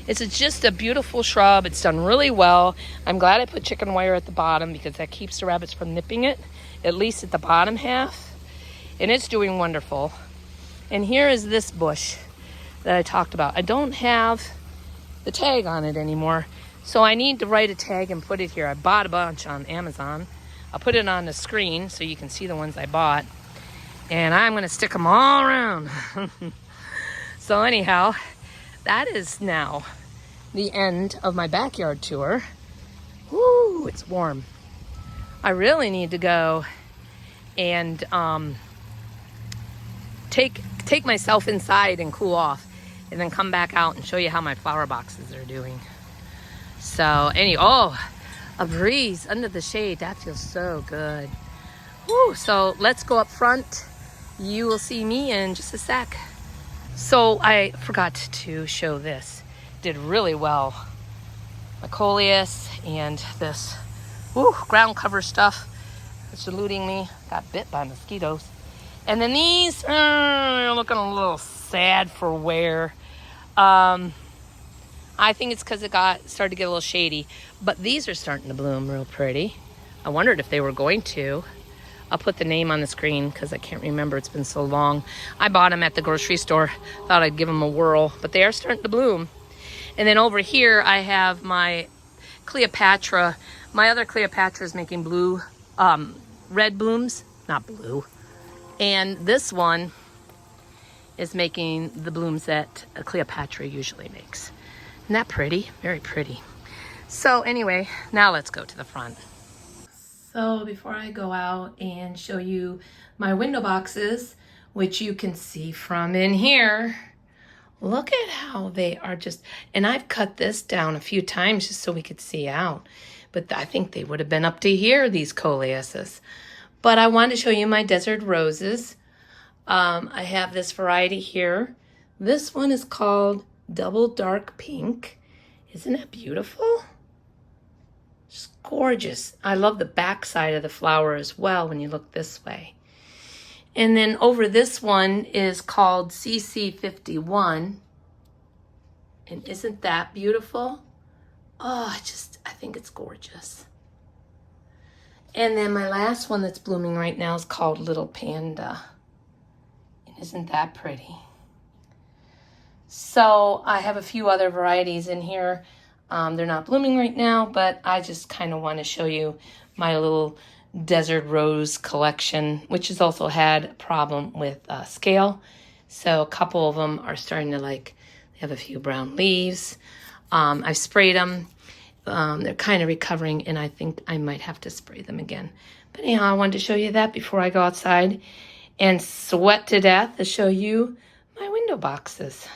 It's just a beautiful shrub. It's done really well. I'm glad I put chicken wire at the bottom because that keeps the rabbits from nipping it, at least at the bottom half. And it's doing wonderful. And here is this bush that I talked about. I don't have the tag on it anymore, so I need to write a tag and put it here. I bought a bunch on Amazon. I'll put it on the screen so you can see the ones I bought. And I'm going to stick them all around. So anyhow, that is now the end of my backyard tour. Woo, it's warm. I really need to go and take myself inside and cool off, and then come back out and show you how my flower boxes are doing. So a breeze under the shade, that feels so good. Woo, so let's go up front you will see me in just a sec. So I forgot to show this. Did really well. My coleus and this ground cover stuff that's eluding me. Got bit by mosquitoes. And then these are looking a little sad for wear. I think it's because it started to get a little shady. But these are starting to bloom real pretty. I wondered if they were going to. I'll put the name on the screen because I can't remember. It's been so long. I bought them at the grocery store. Thought I'd give them a whirl. But they are starting to bloom. And then over here I have my Cleopatra. My other Cleopatra is making blue, red blooms. Not blue. And this one is making the blooms that a Cleopatra usually makes. Isn't that pretty? Very pretty. So anyway, now let's go to the front. So before I go out and show you my window boxes, which you can see from in here, look at how they are just, and I've cut this down a few times just so we could see out. But I think they would have been up to here, these coleuses. But I wanted to show you my desert roses. I have this variety here. This one is called Double Dark Pink. Isn't that beautiful? Just gorgeous. I love the back side of the flower as well when you look this way. And then over this one is called CC51. And isn't that beautiful? Oh, I think it's gorgeous. And then my last one that's blooming right now is called Little Panda. And isn't that pretty? So I have a few other varieties in here. They're not blooming right now, but I just kind of want to show you my little desert rose collection, which has also had a problem with scale. So a couple of them are starting to they have a few brown leaves. I've sprayed them. They're kind of recovering, and I think I might have to spray them again. But anyhow, I wanted to show you that before I go outside and sweat to death to show you my window boxes.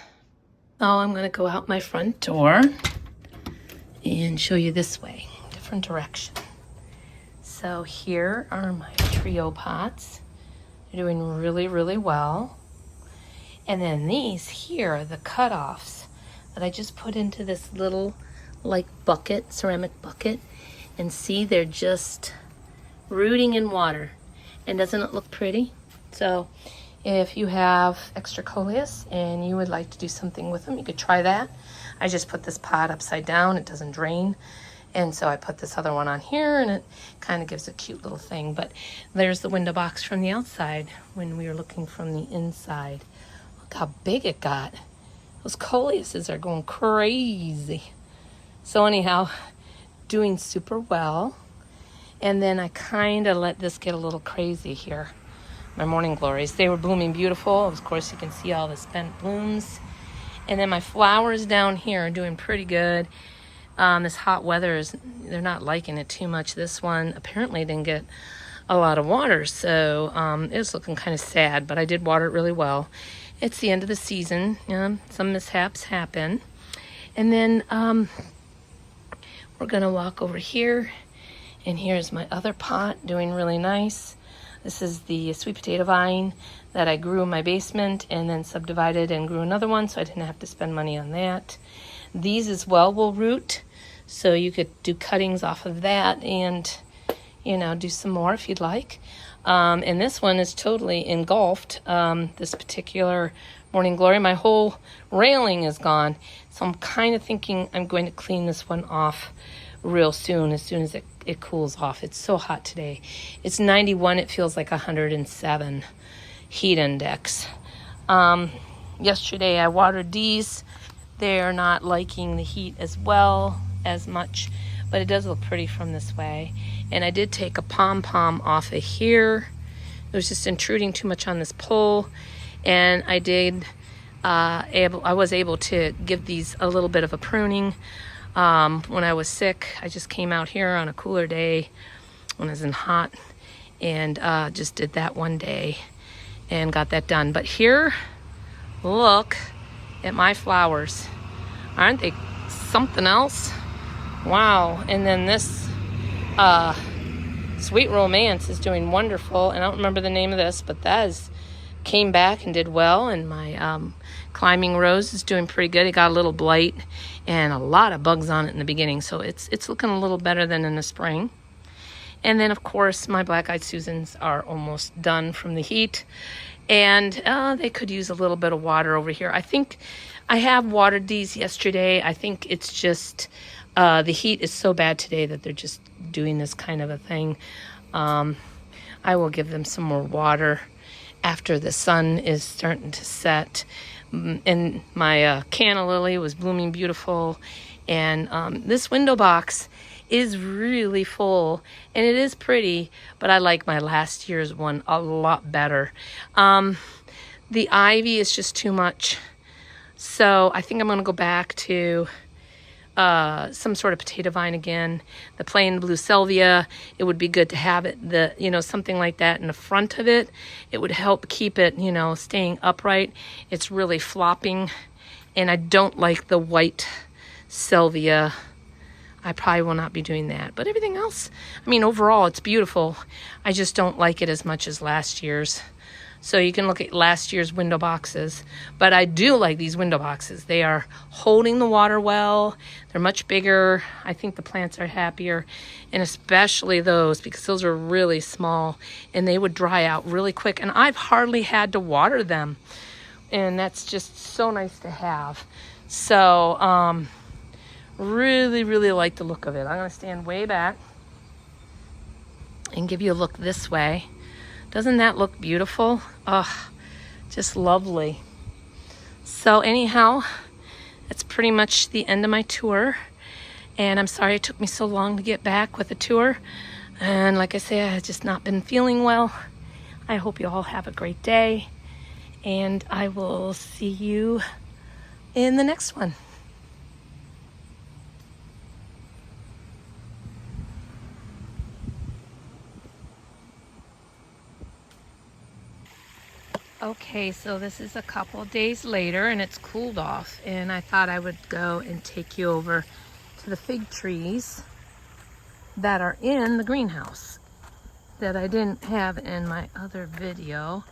Now I'm going to go out my front door and show you this way, different direction. So here are my trio pots. They're doing really, really well. And then these here are the cutoffs that I just put into this little bucket, ceramic bucket. And see, they're just rooting in water. And doesn't it look pretty? So if you have extra coleus and you would like to do something with them, you could try that. I just put this pot upside down. It doesn't drain. And so I put this other one on here, and it kind of gives a cute little thing. But there's the window box from the outside when we were looking from the inside. Look how big it got. Those coleuses are going crazy. So anyhow, doing super well. And then I kind of let this get a little crazy here. My morning glories, they were blooming beautiful. Of course, you can see all the spent blooms. And then my flowers down here are doing pretty good. This hot weather they're not liking it too much. This one apparently didn't get a lot of water, so it was looking kind of sad, but I did water it really well. It's the end of the season. Some mishaps happen. And then we're gonna walk over here, and here's my other pot doing really nice. This is the sweet potato vine that I grew in my basement and then subdivided and grew another one, so I didn't have to spend money on that. These as well will root, so you could do cuttings off of that and, do some more if you'd like. And this one is totally engulfed, this particular morning glory. My whole railing is gone, so I'm kind of thinking I'm going to clean this one off real soon, as it cools off. It's so hot today. It's 91. It feels like 107 heat index. Yesterday I watered these. They're not liking the heat as much, but it does look pretty from this way. And I did take a pom-pom off of here. It was just intruding too much on this pole, and I was able to give these a little bit of a pruning. When I was sick, I just came out here on a cooler day when it wasn't hot, and just did that one day and got that done. But here, look at my flowers. Aren't they something else? Wow. And then this Sweet Romance is doing wonderful. And I don't remember the name of this, but that is came back and did well, and my climbing rose is doing pretty good. It got a little blight and a lot of bugs on it in the beginning, so it's looking a little better than in the spring. And then, of course, my black-eyed Susans are almost done from the heat, and they could use a little bit of water over here. I think I have watered these yesterday. I think it's just the heat is so bad today that they're just doing this kind of a thing. I will give them some more water after the sun is starting to set. And my canna lily was blooming beautiful, and this window box is really full, and it is pretty, but I like my last year's one a lot better. The ivy is just too much, so I think I'm going to go back to some sort of potato vine again. The plain blue salvia, it would be good to have it, something like that in the front of it. It would help keep it, staying upright. It's really flopping, and I don't like the white salvia. I probably will not be doing that. But everything else, overall, it's beautiful. I just don't like it as much as last year's. So you can look at last year's window boxes. But I do like these window boxes. They are holding the water well. They're much bigger. I think the plants are happier. And especially those, because those are really small. And they would dry out really quick. And I've hardly had to water them. And that's just so nice to have. So, really, really like the look of it. I'm going to stand way back and give you a look this way. Doesn't that look beautiful? Oh, just lovely. So anyhow, that's pretty much the end of my tour. And I'm sorry it took me so long to get back with the tour. And like I say, I have just not been feeling well. I hope you all have a great day. And I will see you in the next one. Okay, so this is a couple of days later and it's cooled off, and I thought I would go and take you over to the fig trees that are in the greenhouse that I didn't have in my other video.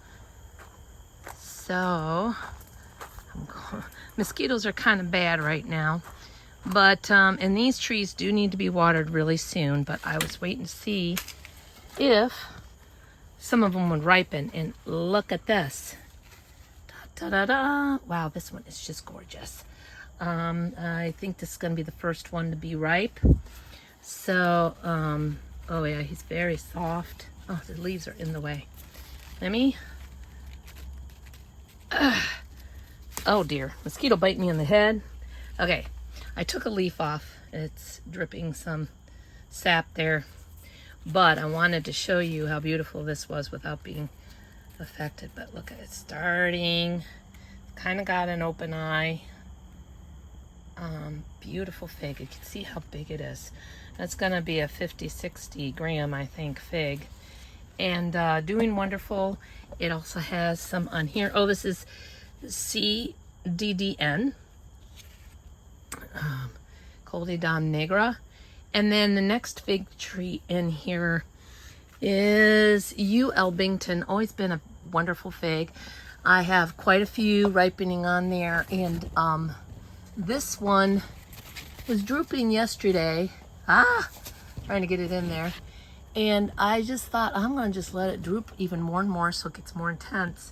So mosquitoes are kind of bad right now, but and these trees do need to be watered really soon, but I was waiting to see if some of them would ripen. And look at this. Da, da, da, da. Wow, this one is just gorgeous. I think this is going to be the first one to be ripe. So, oh yeah, he's very soft. Oh, the leaves are in the way. Let me... oh dear, mosquito bite me in the head. Okay, I took a leaf off. It's dripping some sap there. But I wanted to show you how beautiful this was without being affected. But look at it starting. Kind of got an open eye. Beautiful fig. You can see how big it is. That's going to be a 50-60 gram, I think, fig. And doing wonderful. It also has some on here. Oh, this is CDDN. Coleodon nigra. And then the next fig tree in here is U. Elbington. Always been a wonderful fig. I have quite a few ripening on there. And this one was drooping yesterday. Trying to get it in there. And I just thought I'm going to just let it droop even more and more so it gets more intense.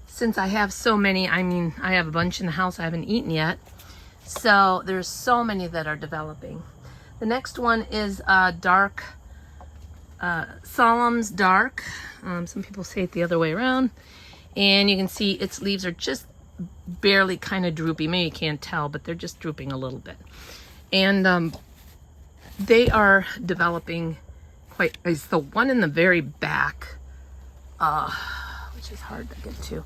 Since I have so many, I have a bunch in the house I haven't eaten yet. So there's so many that are developing. The next one is dark, Solemn's dark. Some people say it the other way around. And you can see its leaves are just barely kind of droopy. Maybe you can't tell, but they're just drooping a little bit. And they are developing quite, it's the one in the very back, which is hard to get to,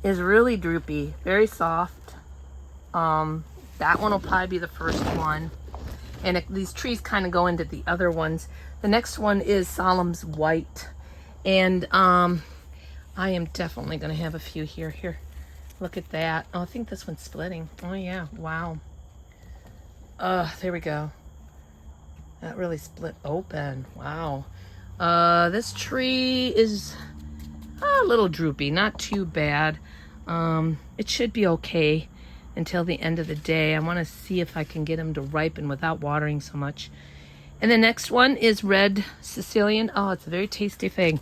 is really droopy, very soft. That one will probably be the first one. And these trees kind of go into the other ones. The next one is Solemn's white. And I am definitely going to have a few here. Here, look at that. Oh, I think this one's splitting. Oh, yeah. Wow. There we go. That really split open. Wow. This tree is a little droopy, not too bad. It should be okay until the end of the day. I want to see if I can get them to ripen without watering so much. And the next one is red Sicilian. Oh, it's a very tasty fig.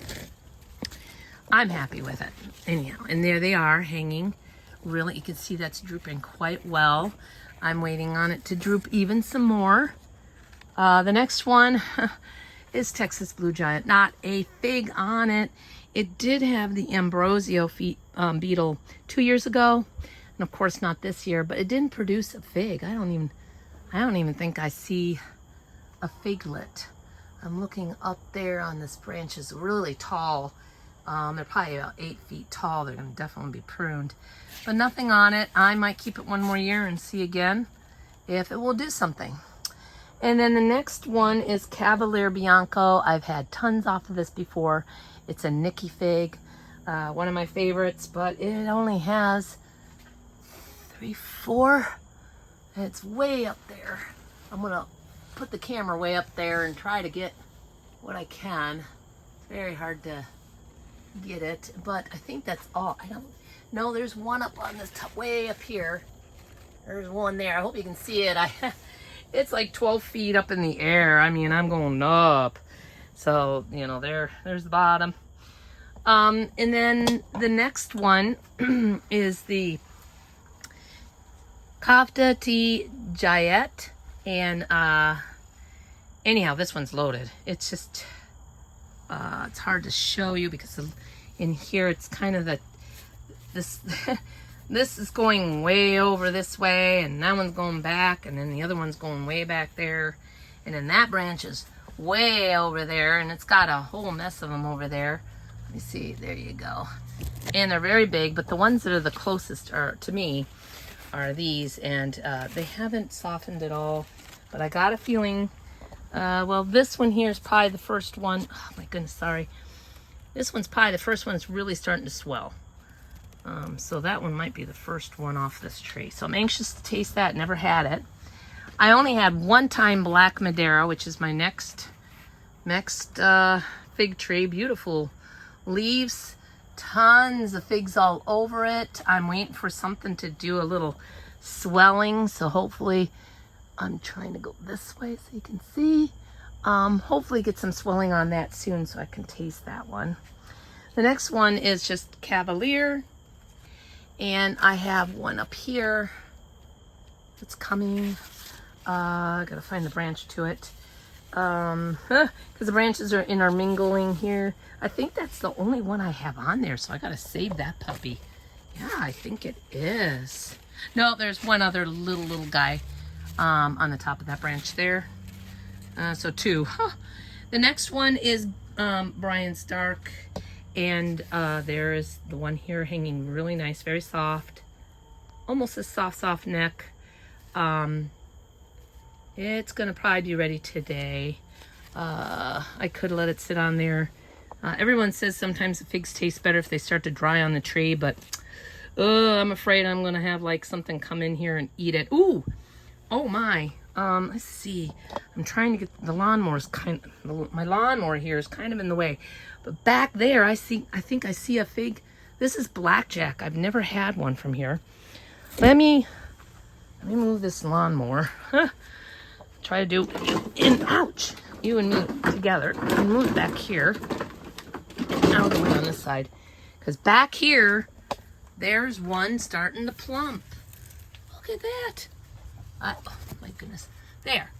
I'm happy with it. Anyhow, and there they are hanging. Really, you can see that's drooping quite well. I'm waiting on it to droop even some more. The next one is Texas Blue Giant. Not a fig on it. It did have the Ambrosio beetle 2 years ago, and of course not this year. But it didn't produce a fig. I don't even think I see a figlet. I'm looking up there on this branch. Is really tall. They're probably about 8 feet tall. They're going to definitely be pruned, but nothing on it. I might keep it one more year and see again if it will do something. And then the next one is Cavalier Bianco. I've had tons off of this before. It's a Nicky fig, one of my favorites, but it only has 3, 4. And it's way up there. I'm gonna put the camera way up there and try to get what I can. It's very hard to get it, but I think that's all. I don't know. There's one up on this top, way up here. There's one there. I hope you can see it. It's like 12 feet up in the air. I mean, I'm going up. So, you know, there's the bottom. And then the next one is the Kafta T. Jayet. And anyhow, this one's loaded. It's just, it's hard to show you because in here it's kind of this this is going way over this way, and that one's going back, and then the other one's going way back there, and then that branch is way over there, and it's got a whole mess of them over there. Let me see, there you go. And they're very big, but the ones that are the closest to me are these, and they haven't softened at all, but I got a feeling, well, this one here is probably the first one. Oh my goodness, sorry. This one's probably the first one that's really starting to swell. So that one might be the first one off this tree. So I'm anxious to taste that. Never had it. I only had one time Black Madeira, which is my next fig tree. Beautiful leaves, tons of figs all over it. I'm waiting for something to do a little swelling. So hopefully, I'm trying to go this way so you can see. Hopefully get some swelling on that soon so I can taste that one. The next one is just Cavalier. And I have one up here that's coming. I gotta find the branch to it. Because the branches are intermingling here. I think that's the only one I have on there, so I gotta save that puppy. Yeah, I think it is. No, there's one other little guy on the top of that branch there. So 2. The next one is Brian Stark. And there is the one here hanging really nice, very soft. Almost a soft neck. It's going to probably be ready today. I could let it sit on there. Everyone says sometimes the figs taste better if they start to dry on the tree, but I'm afraid I'm going to have like something come in here and eat it. Ooh! Oh my! Let's see. I'm trying to get the lawnmower's my lawnmower here is kind of in the way. But back there, I think I see a fig. This is blackjack. I've never had one from here. Let me move this lawnmower. Try to do, ouch, you and me together. And move back here. Out of the way on this side. Because back here, there's one starting to plump. Look at that. Oh my goodness. There.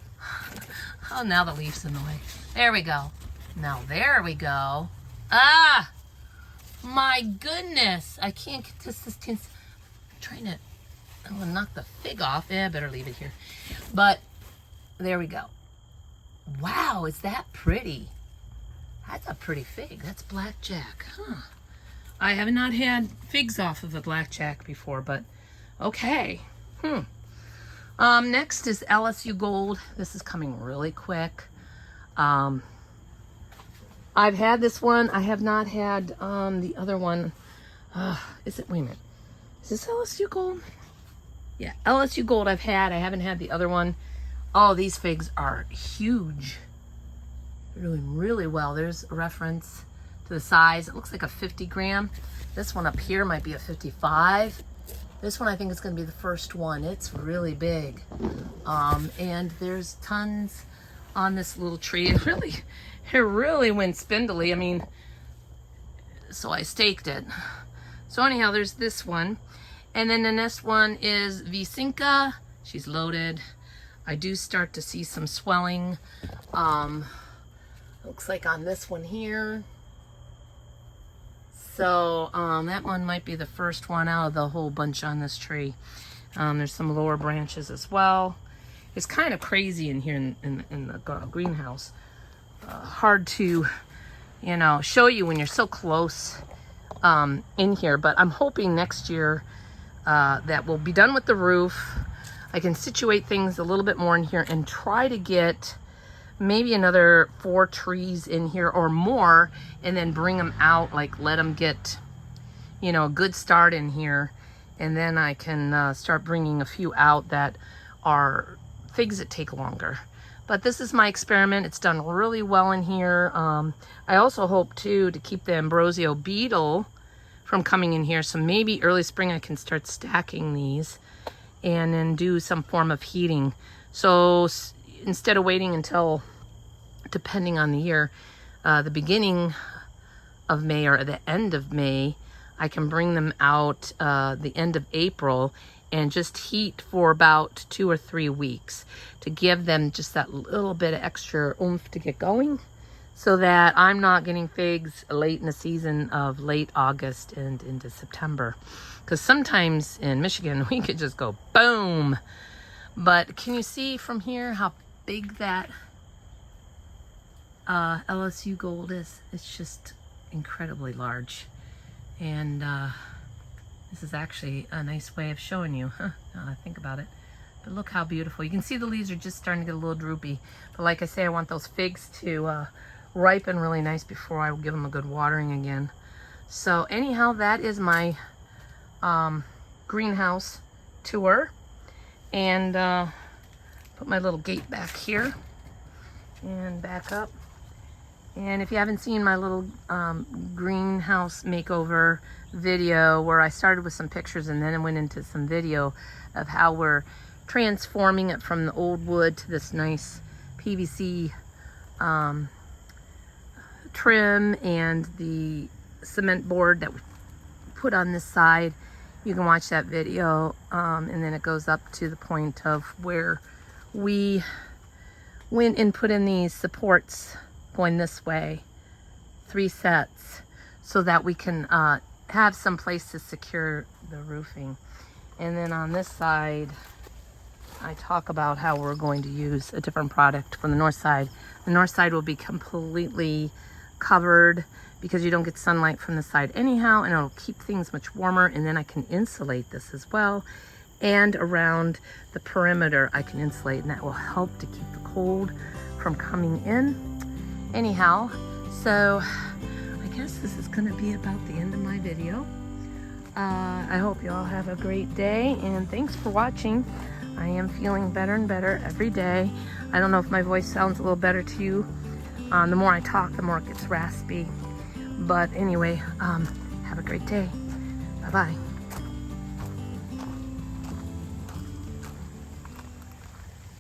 Oh, now the leaf's in the way. There we go. Now there we go. Ah! My goodness. I can't get this I'm trying to, I'm going to knock the fig off. Yeah, I better leave it here. But there we go. Wow, is that pretty? That's a pretty fig. That's blackjack. Huh. I have not had figs off of a blackjack before, but okay. Next is LSU Gold. This is coming really quick. I've had this one. I have not had the other one. Is it, wait a minute. Is this LSU Gold? Yeah, LSU Gold I've had. I haven't had the other one. Oh, these figs are huge. They're doing really well. There's a reference. to the size. It looks like a 50 gram. This one up here might be a 55. This one I think is going to be the first one. It's really big. And there's tons on this little tree. It really went spindly. I mean, so I staked it. So anyhow, there's this one. And then the next one is Visinka. She's loaded. I do start to see some swelling. Looks like on this one here. So that one might be the first one out of the whole bunch on this tree. There's some lower branches as well. It's kind of crazy in here in the greenhouse. Hard to, you know, show you when you're so close in here. But I'm hoping next year that we'll be done with the roof. I can situate things a little bit more in here and try to get maybe another 4 trees in here or more, and then bring them out, like let them get, you know, a good start in here. And then I can start bringing a few out that are figs that take longer. But this is my experiment. It's done really well in here. I also hope too to keep the ambrosio beetle from coming in here. So maybe early spring I can start stacking these and then do some form of heating. So instead of waiting until, depending on the year, the beginning of May or the end of May, I can bring them out the end of April and just heat for about 2 or 3 weeks to give them just that little bit of extra oomph to get going, so that I'm not getting figs late in the season of late August and into September. Because sometimes in Michigan, we could just go boom. But can you see from here how big that LSU gold is? It's just incredibly large. And this is actually a nice way of showing you, now that I think about it. But look how beautiful. You can see the leaves are just starting to get a little droopy. But like I say, I want those figs to ripen really nice before I give them a good watering again. So anyhow, that is my greenhouse tour. And put my little gate back here and back up. And if you haven't seen my little greenhouse makeover video, where I started with some pictures and then I went into some video of how we're transforming it from the old wood to this nice PVC trim and the cement board that we put on this side, you can watch that video. And then it goes up to the point of where we went and put in these supports going this way, 3 sets, so that we can have some place to secure the roofing. And then on this side, I talk about how we're going to use a different product from the north side. The north side will be completely covered because you don't get sunlight from the side anyhow, and it'll keep things much warmer. And then I can insulate this as well. And around the perimeter, I can insulate, and that will help to keep the cold from coming in. Anyhow, so I guess this is going to be about the end of my video. I hope you all have a great day, and thanks for watching. I am feeling better and better every day. I don't know if my voice sounds a little better to you. The more I talk, the more it gets raspy. But anyway, have a great day. Bye-bye.